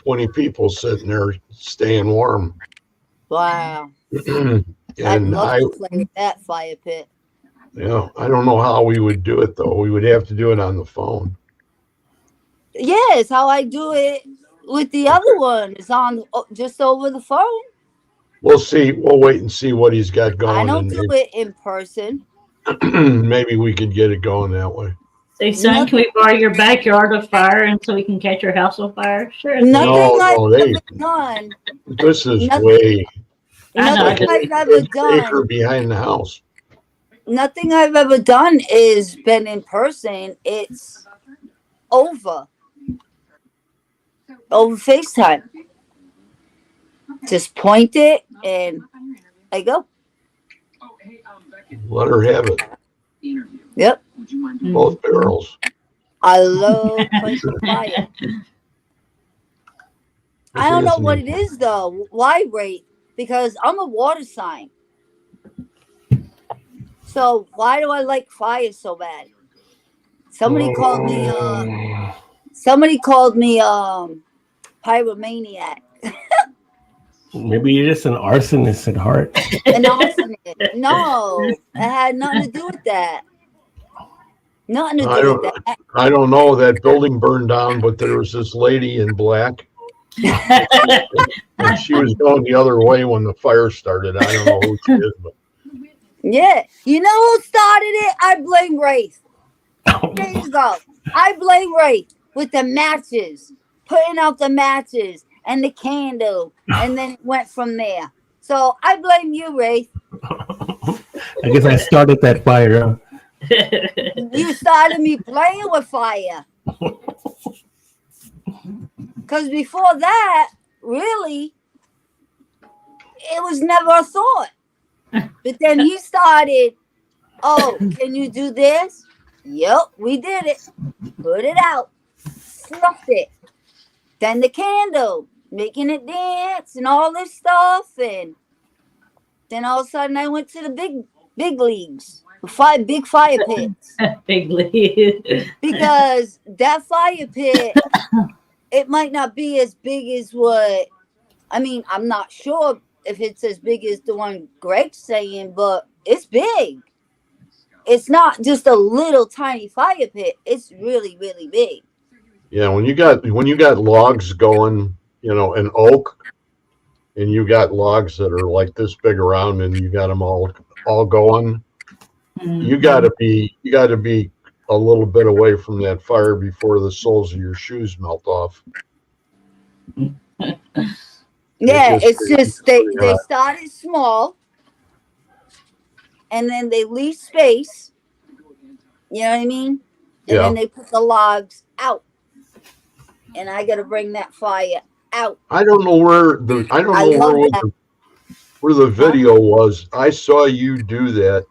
20 people sitting there staying warm. Wow. I'd And love to play with that fire pit. yeah, I don't know how we would do it though. We would have to do it on the phone. Yeah, it's how I do it with the other one. It's on just over the phone. We'll see. We'll wait and see what he's got going. I don't do it in person. Maybe we could get it going that way. Say, son, can we borrow your backyard of fire and so we can catch your house on fire? Sure. Nothing I've ever done. This is way. Nothing I've ever done. Acre behind the house. Nothing I've ever done is been in person. It's over FaceTime. Just point it and I go. Let her have it. Yep. Both barrels. I love playing fire. I don't know what it is though. Why, Ray? Because I'm a water sign. So why do I like fire so bad? Somebody called me pyromaniac. Maybe you're just an arsonist at heart. An arsonist. No, it had nothing to do with that. Nothing to do with that. I don't know. That building burned down, but there was this lady in black. And she was going the other way when the fire started. I don't know who she is, but yeah. You know who started it? I blame Wraith. There you go. I blame Wraith with the matches, putting out the matches and the candle, and then it went from there. So I blame you, Wraith. I guess I started that fire. You started me playing with fire. Because before that, really, it was never a thought. But then he started, oh, can you do this? Yep, we did it. Put it out. Stuffed it. Then the candle, making it dance and all this stuff. And then all of a sudden I went to the big leagues. Big fire pits. Big league. Because that fire pit, it might not be as big as what, I mean, I'm not sure if it's as big as the one Greg's saying, but it's big. It's not just a little tiny fire pit. It's really, really big. Yeah, when you got logs going, an oak, and you got logs that are like this big around, and you got them all going. You got to be a little bit away from that fire before the soles of your shoes melt off. Yeah, it's just they hot. started small, and then they leave space. You know what I mean? And Yeah. then they put the logs out, and I got to bring that fire out. I don't know where where the video was. I saw you do that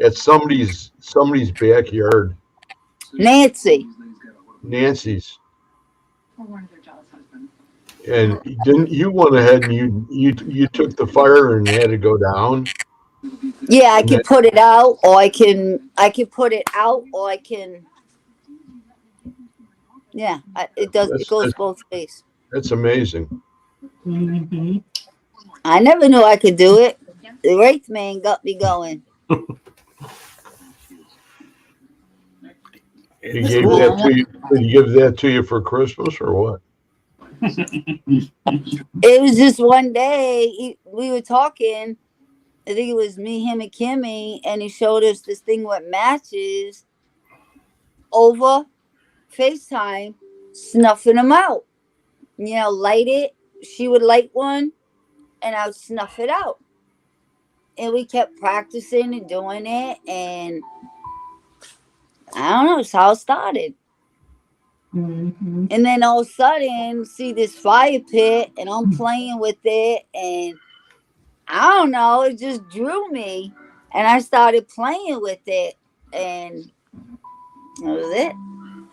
at somebody's backyard. Nancy's. And didn't you went ahead and you took the fire and had to go down? Yeah, I can put it out, or I can put it out, or I can. Yeah, it does. It goes both ways. That's amazing. Mm-hmm. I never knew I could do it. The Wraith Man got me going. He gave that to you. Did he give that to you for Christmas or what? It was just one day we were talking. I think it was me, him, and Kimmy, and he showed us this thing with matches over FaceTime, snuffing them out. Light it. She would light one, and I would snuff it out. And we kept practicing and doing it, and I don't know, it's how it started. Mm-hmm. And then all of a sudden, see this fire pit, and I'm playing with it, and I don't know, it just drew me, and I started playing with it, and that was it.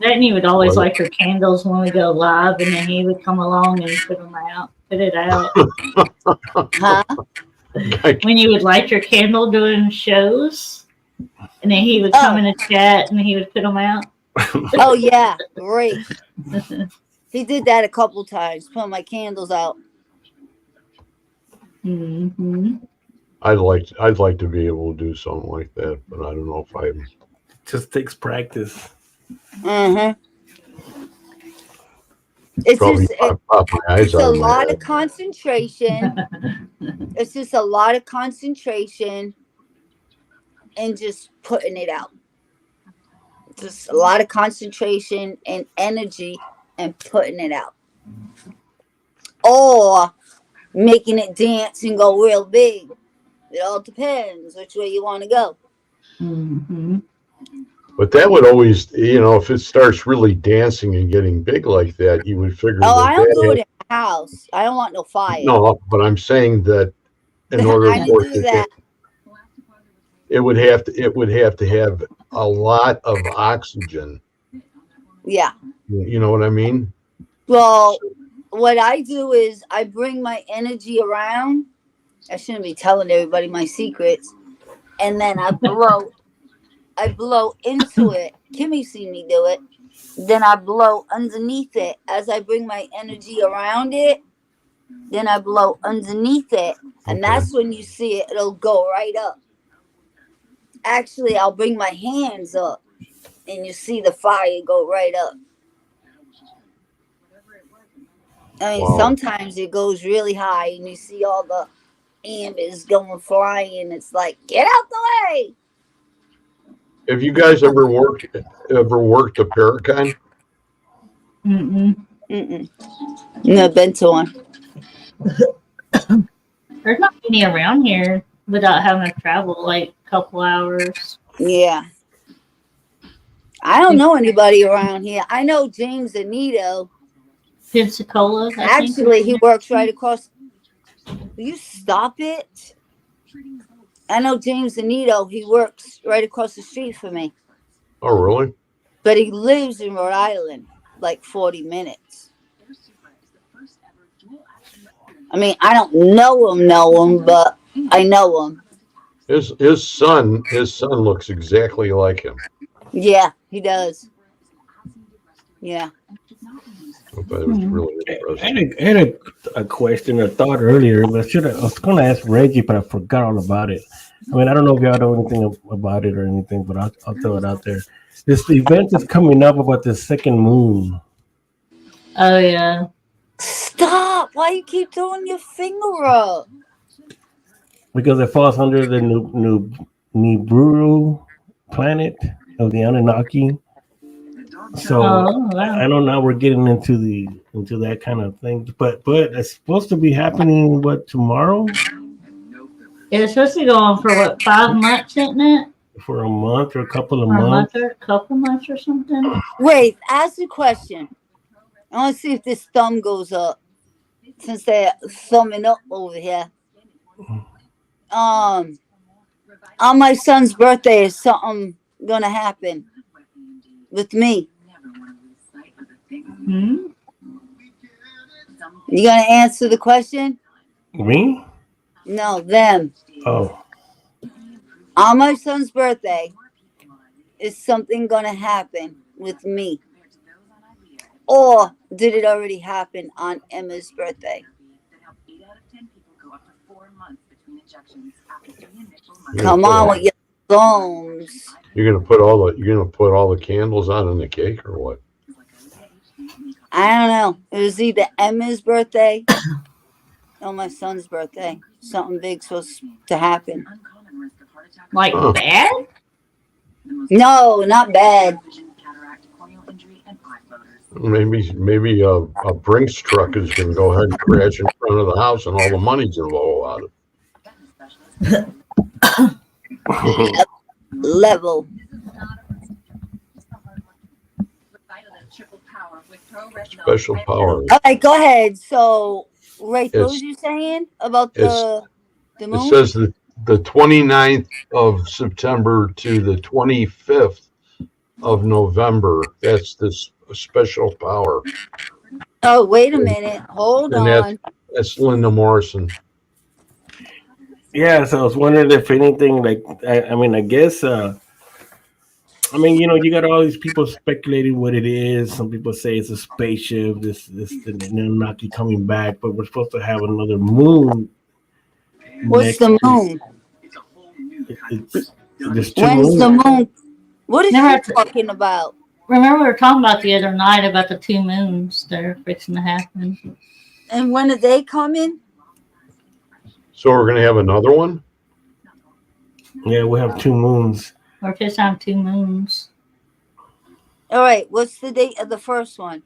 Then he would always light your candles when we go live, and then he would come along and put it out. Huh? When you would light your candle doing shows, and then he would come in a chat and he would put them out. Oh yeah, great. He did that a couple times, put my candles out. Mm-hmm. I'd like to be able to do something like that, but I don't know if I. Just takes practice. Mm-hmm. It's just a lot of concentration. It's just a lot of concentration and just putting it out. Just a lot of concentration and energy and putting it out. Or making it dance and go real big. It all depends which way you want to go. Mm-hmm. But that would always, if it starts really dancing and getting big like that, you would figure. Oh, I don't do it in the house. I don't want no fire. No, but I'm saying that in order for it, it would have to have a lot of oxygen. Yeah. You know what I mean? Well, what I do is I bring my energy around. I shouldn't be telling everybody my secrets. And then I blow into it. Kimmy seen me do it. Then I blow underneath it. As I bring my energy around it, then I blow underneath it. And that's when you see it. It'll go right up. Actually, I'll bring my hands up. And you see the fire go right up. I mean, sometimes it goes really high. And you see all the embers going flying. It's like, get out the way. Have you guys ever worked a Paracon? Mm-mm. No, been to one. There's not many around here without having to travel like a couple hours. Yeah. I don't know anybody around here. I know James Anito. Pensacola. Actually, he works right across. Will you stop it? I know James Anito. He works right across the street from me. Oh, really? But he lives in Rhode Island, like 40 minutes. I mean, I don't know him, but I know him. His son looks exactly like him. Yeah, he does. Yeah. That was really interesting. I had a question or thought earlier, but I was going to ask Reggie, but I forgot all about it. I mean, I don't know if y'all know anything about it or anything, but I'll throw it out there. This event is coming up about the second moon. Oh yeah. Stop! Why you keep throwing your finger up? Because it falls under the Nibiru planet of the Anunnaki. So Oh wow. I know now we're getting into that kind of thing, but it's supposed to be happening tomorrow It's supposed to go on for what, 5 months, isn't it? for a month or a couple of Or a month months. or a couple months or something. Wait, ask the question. I want to see if this thumb goes up. Since they're thumbing up over here. On my son's birthday, is something gonna happen with me? Hmm? You gonna answer the question? Me? No, them. Oh, On my son's birthday, is something gonna happen with me? Or did it already happen on Emma's birthday? Come on with your thumbs. You're gonna put all the candles out on the cake or what? I don't know. It was either Emma's birthday or my son's birthday. Something big's supposed to happen. Like Huh. bad? No, not bad. Maybe a Brinks truck is gonna go ahead and crash in front of the house and all the money's gonna blow out of it. Level. Special power. All right, go ahead. So, Ray, what It's- was you saying about it's- the It moon? says that the 29th of September to the 25th of November. That's this special power. Oh, wait a minute. Hold And that's- on. That's Linda Morrison. yeah. So I was wondering if anything like I mean, I guess. You got all these people speculating what it is. Some people say it's a spaceship. This the Anunnaki coming back, but we're supposed to have another moon. What's the moon? There's two When's moons. the moon? What is Never she had to- talking about? Remember we were talking about the other night about the 2 moons that are fixing to happen. And when are they coming? So we're gonna have another one? Yeah, we have 2 moons. Or just have 2 moons. All right, what's the date of the first one?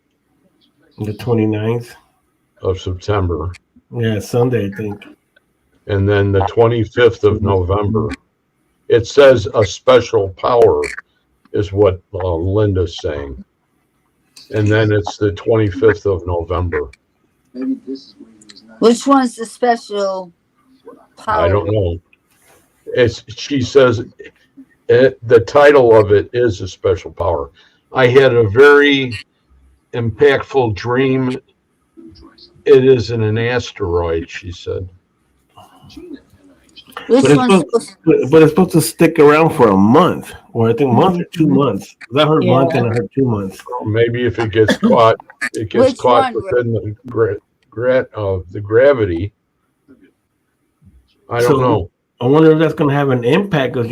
The 29th. Of September. Yeah, Sunday, I think. And then the 25th of November. It says a special power is what Linda's saying. And then it's the 25th of November. Maybe this is where he was not. Which one's the special power? I don't know. She says the title of it is a special power. I had a very impactful dream. It is an asteroid, she said. Which But it's one's supposed But it's supposed to stick around for a month, or I think month or 2 months. 'Cause I heard month Yeah. and I heard 2 months. Maybe if it gets caught, Which one, within the gravity. I don't So- know. I wonder if that's going to have an impact, because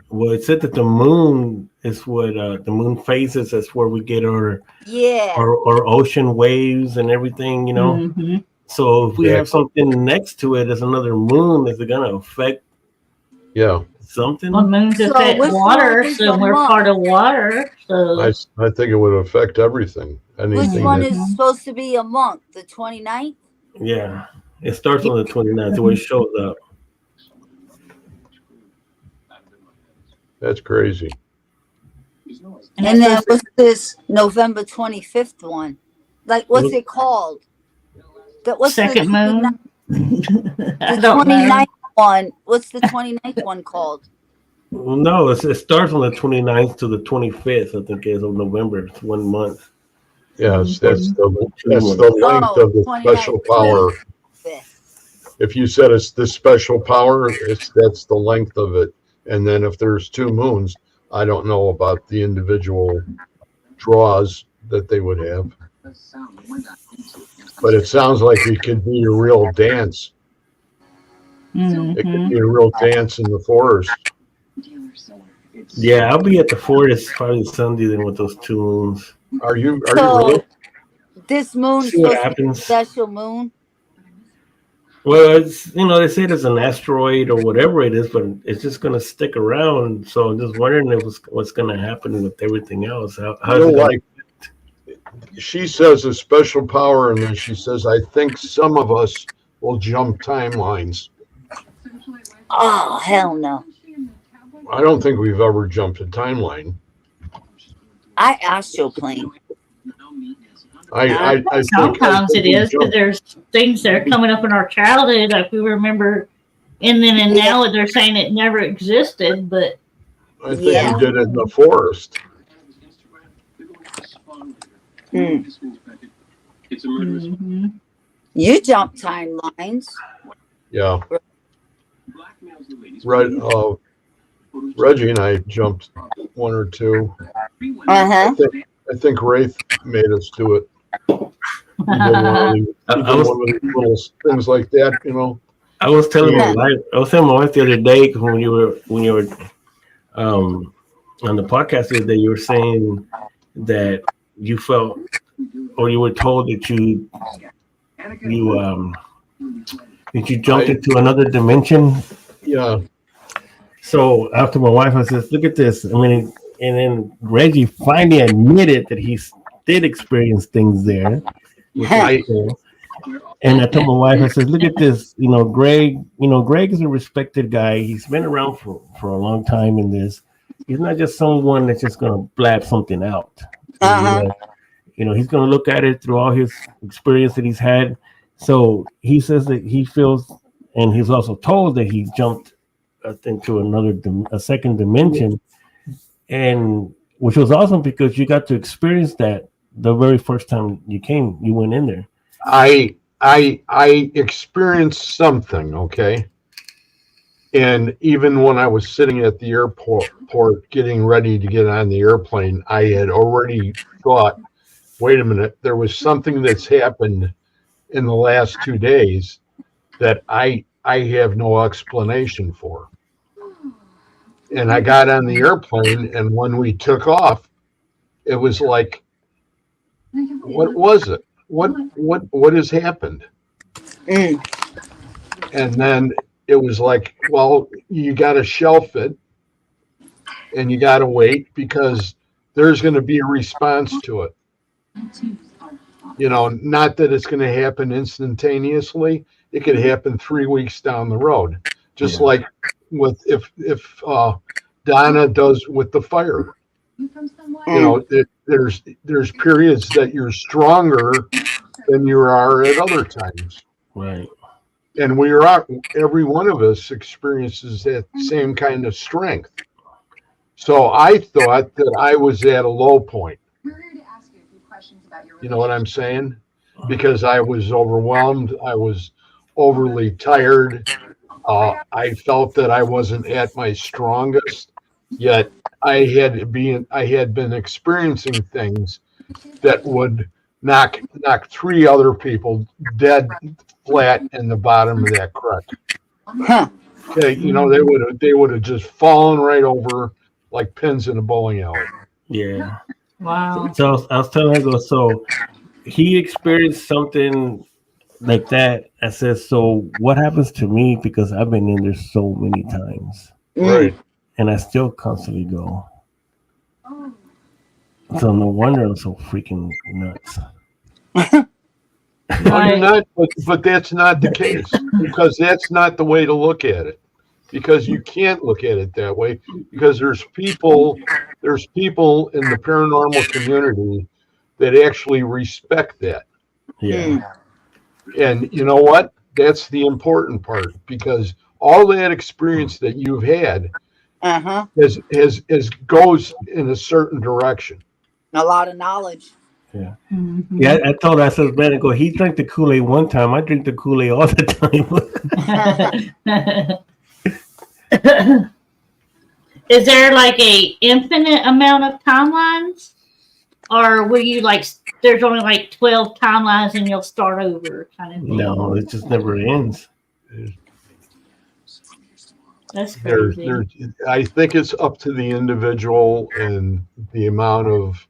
well, it said that the moon is what the moon phases. That's where we get our Yeah. ocean waves and everything. Mhm. So if we Yeah. have something next to it as another moon, is it going to affect Yeah, something? Well, moons So affect which water, one is so the we're month? part of water. So I think it would affect everything. Which Anything one that- is supposed to be a month? The 29th? Yeah, it starts on the 29th. The way it shows up. That's crazy. And then what's this November 25th one? Like, what's it called? What's second the moon. I The don't know. 29th one. What's the 29th one called? Well, no, it starts on the 29th to the 25th, I think, is of November. It's 1 month. Yes, that's the Oh, length of the 29th, special power. 25th. If you said it's the special power, that's the length of it. And then if there's 2 moons, I don't know about the individual draws that they would have. But it sounds like it could be a real dance. It could Mhm. be a real dance in the forest. Yeah, I'll be at the forest probably Sunday then with those 2 moons. Are you So, really? This moon is See what supposed to be a happens. special moon. Well, it's they say it's an asteroid or whatever it is, but it's just gonna stick around. So I'm just wondering if what's gonna happen with everything else. How's it like she says a special power, and then she says, I think some of us will jump timelines. Oh, hell no. I don't think we've ever jumped a timeline. I astroplane. I think Sometimes it we is because jumped. there's things that are coming up in our childhood, like we remember, and then and now they're saying it never existed, but I think we did it in the forest. mhm. You jump timelines. Yeah. Reggie and I jumped one or two. Uh-huh. I think Wraith made us do it. He did one of these little things like that, you know. I was telling my wife the other day, because when you were on the podcast the other day, you were saying that you felt, or you were told that you jumped into another dimension. Yeah. So after my wife, I says, "Look at this." I mean, and then Reggie finally admitted that he did experience things there. And I told my wife, I said, "Look at this. Greg. Greg is a respected guy. He's been around for a long time in this. He's not just someone that's just going to blab something out. He's going to look at it through all his experience that he's had." So he says that he feels, and he's also told that he jumped into a second dimension, and which was awesome because you got to experience that the very first time you went in there. I experienced something, okay? And even when I was sitting at the airport getting ready to get on the airplane, I had already thought, wait a minute, there was something that's happened in the last 2 days that I have no explanation for. And I got on the airplane, and when we took off, it was like, what was it? What has happened? And then it was like, well, you got to shelf it, and you got to wait because there's going to be a response to it. Not that it's going to happen instantaneously. It could happen 3 weeks down the road, just like with if Donna does with the fire. There's periods that you're stronger than you are at other times. Right. And every one of us experiences that same kind of strength. So I thought that I was at a low point. You know what I'm saying? Because I was overwhelmed. I was overly tired. I felt that I wasn't at my strongest, yet I had been experiencing things that would knock 3 other people dead flat in the bottom of that creek. Okay, they would have just fallen right over like pins in a bowling alley. Yeah. Wow. So I was telling her, so he experienced something like that. I said, so what happens to me, because I've been in there so many times, Right? And I still constantly go. So no wonder I'm so freaking nuts. No, you're not, but that's not the case, because that's not the way to look at it. Because you can't look at it that way, because there's people in the paranormal community that actually respect that. Yeah. And you know what? That's the important part, because all that experience that you've had has goes in a certain direction. A lot of knowledge. Yeah. Mm-hmm. Yeah, I told her, I said, man, he drank the Kool-Aid one time. I drink the Kool-Aid all the time. Is there like a infinite amount of timelines, or will you there's only like 12 timelines and you'll start over kind of thing? No, it just never ends. That's crazy. I think it's up to the individual and the amount of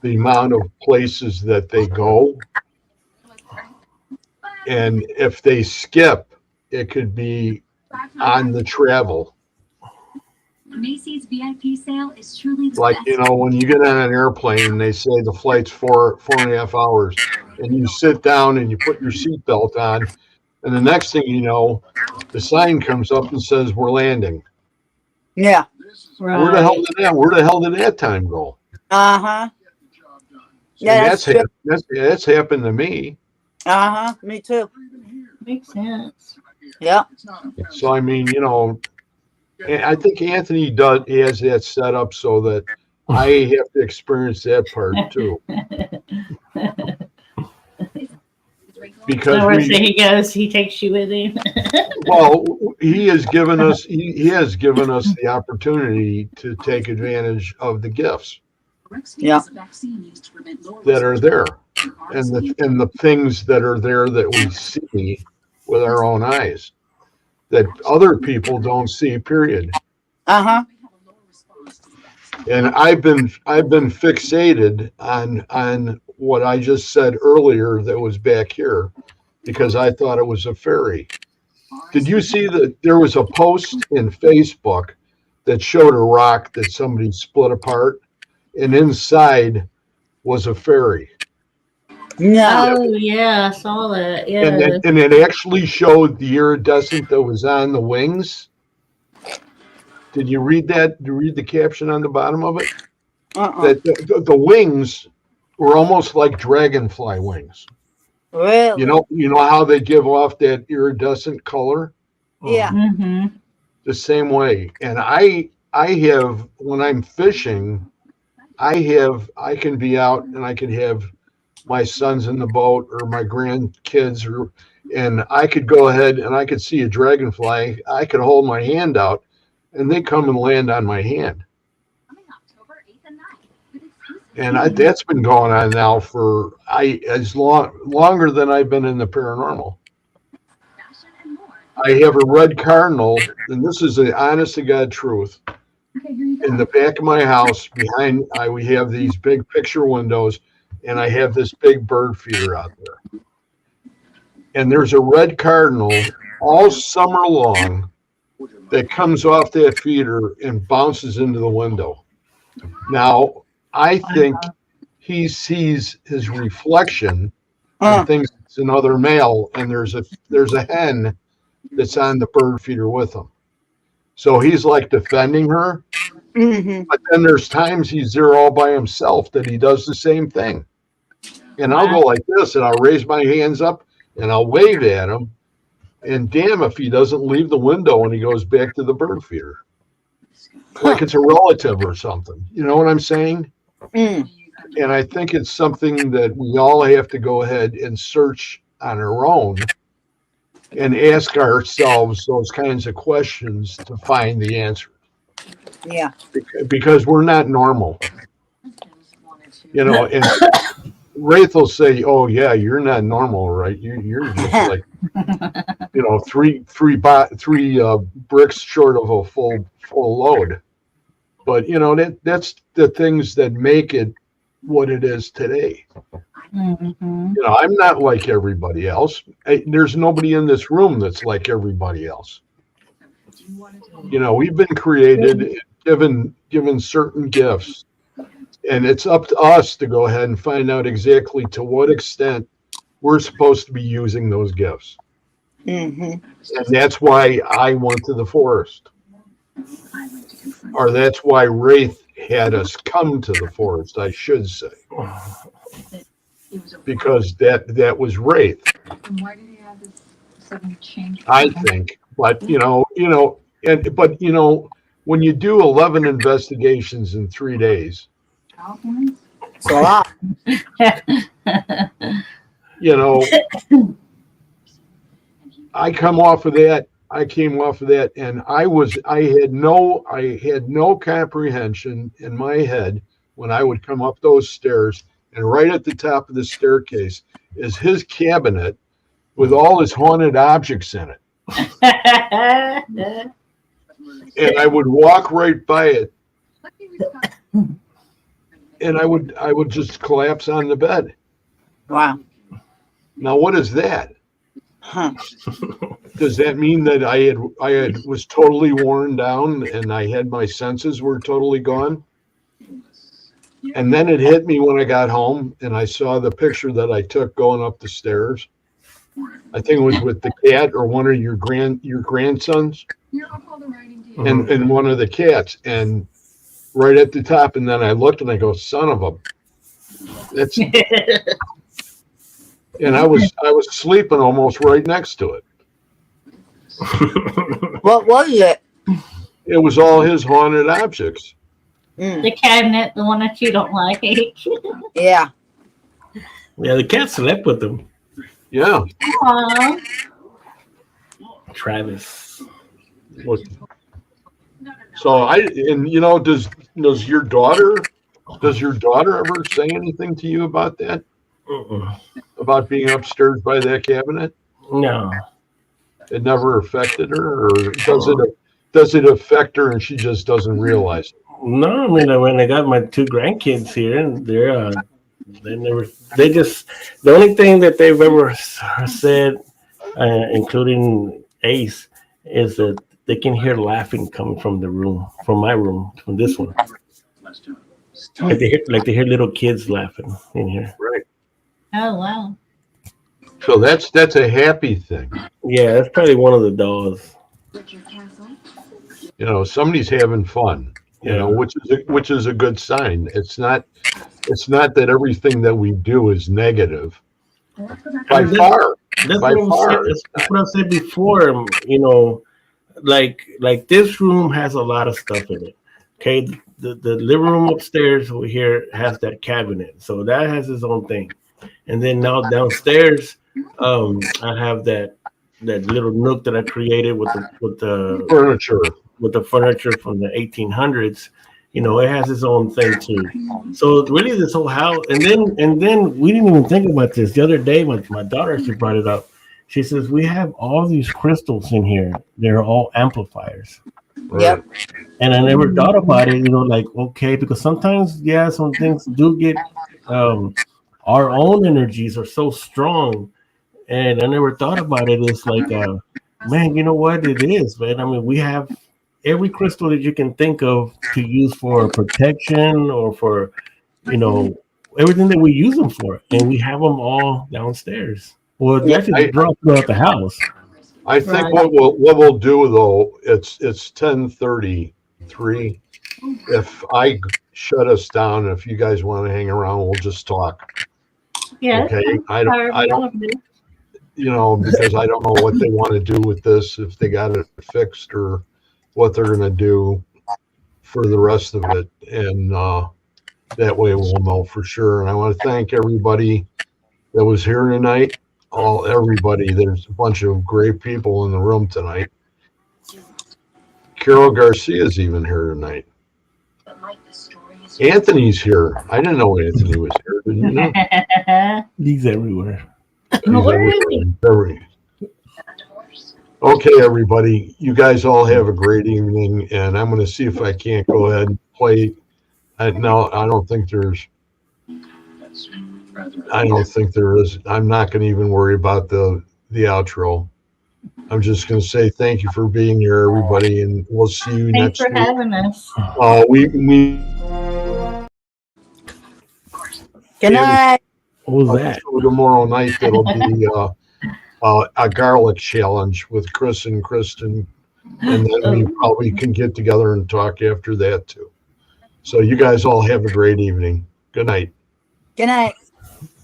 the amount of places that they go. And if they skip, it could be on the travel. Macy's VIP sale is truly the Like, best. you know, when you get on an airplane and they say the flight's 4.5 hours, and you sit down and you put your seatbelt on, and the next thing you know, the sign comes up and says we're landing. Yeah. Right. Where the hell did that time go? Uh-huh. Yeah, And that's true. that's happened to me. Uh-huh. Me too. Makes sense. Yeah. So I mean, you know, I think Anthony has that set up so that I have to experience that part too. Because So where he goes, he takes you with him. well, he has given us the opportunity to take advantage of the gifts Yeah. that are there, and the things that are there that we see with our own eyes that other people don't see, period. Uh-huh. And I've been fixated on what I just said earlier that was back here because I thought it was a fairy. Did you see that there was a post in Facebook that showed a rock that somebody split apart, and inside was a fairy? No. Oh yeah, I saw that. Yeah. And it actually showed the iridescent that was on the wings. Did you read that? Did you read the caption on the bottom of it? That the wings were almost like dragonfly wings. Really? You know how they give off that iridescent color? Yeah. Mm-hmm. The same way. And I have, when I'm fishing, I can be out and I can have my sons in the boat or my grandkids, and I could go ahead and I could see a dragonfly. I could hold my hand out and they come and land on my hand. And that's been going on now for longer than I've been in the paranormal. I have a red cardinal, and this is the honest to God truth. In the back of my house, behind, we have these big picture windows, and I have this big bird feeder out there. And there's a red cardinal all summer long that comes off that feeder and bounces into the window. Now, I think he sees his reflection and thinks it's another male, and there's a hen that's on the bird feeder with him. So he's like defending her. Mm-hmm. But then there's times he's there all by himself that he does the same thing. And I'll go like this, and I'll raise my hands up, and I'll wave at him. And damn if he doesn't leave the window and he goes back to the bird feeder. Like it's a relative or something. You know what I'm saying? Mm. And I think it's something that we all have to go ahead and search on our own and ask ourselves those kinds of questions to find the answer. Yeah. Because we're not normal. You know, and Wraith will say, "Oh yeah, you're not normal, right? You're just like, you know, three bricks short of a full load." But you know that's the things that make it what it is today. Mm-hmm. You know, I'm not like everybody else. There's nobody in this room that's like everybody else. You know, we've been created, given certain gifts, and it's up to us to go ahead and find out exactly to what extent we're supposed to be using those gifts. Mm-hmm. And that's why I went to the forest. Or that's why Wraith had us come to the forest, I should say. Because that was Wraith. Why did he have this sudden change? I think. But but when you do 11 investigations in 3 days, It's a lot. you know, I came off of that, and I had no comprehension in my head when I would come up those stairs, and right at the top of the staircase is his cabinet with all his haunted objects in it. And I would walk right by it, and I would just collapse on the bed. Wow. Now, what is that? Huh. Does that mean that I was totally worn down and I had my senses were totally gone? And then it hit me when I got home and I saw the picture that I took going up the stairs. I think it was with the cat or one of your grandsons and one of the cats, and right at the top. And then I looked and I go, son of a, that's, and I was sleeping almost right next to it. What was it? It was all his haunted objects. The cabinet, the one that you don't like. Yeah. Yeah, the cat slept with them. Yeah. Aw. Travis. So does your daughter ever say anything to you about that? About being upstairs by that cabinet? No. It never affected her, or does it affect her and she just doesn't realize it? No, I mean, when I got my 2 grandkids here, and the only thing that they've ever said, including Ace, is that they can hear laughing coming from my room, from this one. Like they hear little kids laughing in here. Right. Oh, wow. So that's a happy thing. Yeah, that's probably one of the dolls. Somebody's having fun. Which is a good sign. It's not that everything that we do is negative. By far. That's what I said before. Like this room has a lot of stuff in it. Okay, the living room upstairs over here has that cabinet, so that has its own thing. And then now downstairs, I have that little nook that I created with the furniture. With the furniture from the 1800s, it has its own thing too. So really, this whole house, and then we didn't even think about this the other day. My daughter actually brought it up. She says we have all these crystals in here. They're all amplifiers. Right. Yep. And I never thought about it. Okay, because sometimes, some things do get our own energies are so strong, and I never thought about it. It's like, man, you know what it is, man. I mean, we have every crystal that you can think of to use for protection or for, everything that we use them for, and we have them all downstairs. Well, actually, throughout the house. I think what we'll do though, it's 10:33. If I shut us down, if you guys want to hang around, we'll just talk. Yeah. Okay. I don't. Because I don't know what they want to do with this, if they got it fixed or what they're going to do for the rest of it. And that way we'll know for sure. And I want to thank everybody that was here tonight. Everybody. There's a bunch of great people in the room tonight. Carol Garcia's even here tonight. Anthony's here. I didn't know Anthony was here. Did you know? He's everywhere. Where is he? Okay, everybody. You guys all have a great evening, and I'm going to see if I can't go ahead and play. No, I don't think there is. I'm not going to even worry about the outro. I'm just going to say thank you for being here, everybody, and we'll see you Thanks next for week. having us. Good night. What was that? Tomorrow night, that'll be a garlic challenge with Chris and Kristen, and then we probably can get together and talk after that too. So you guys all have a great evening. Good night. Good night.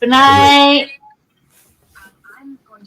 Good night.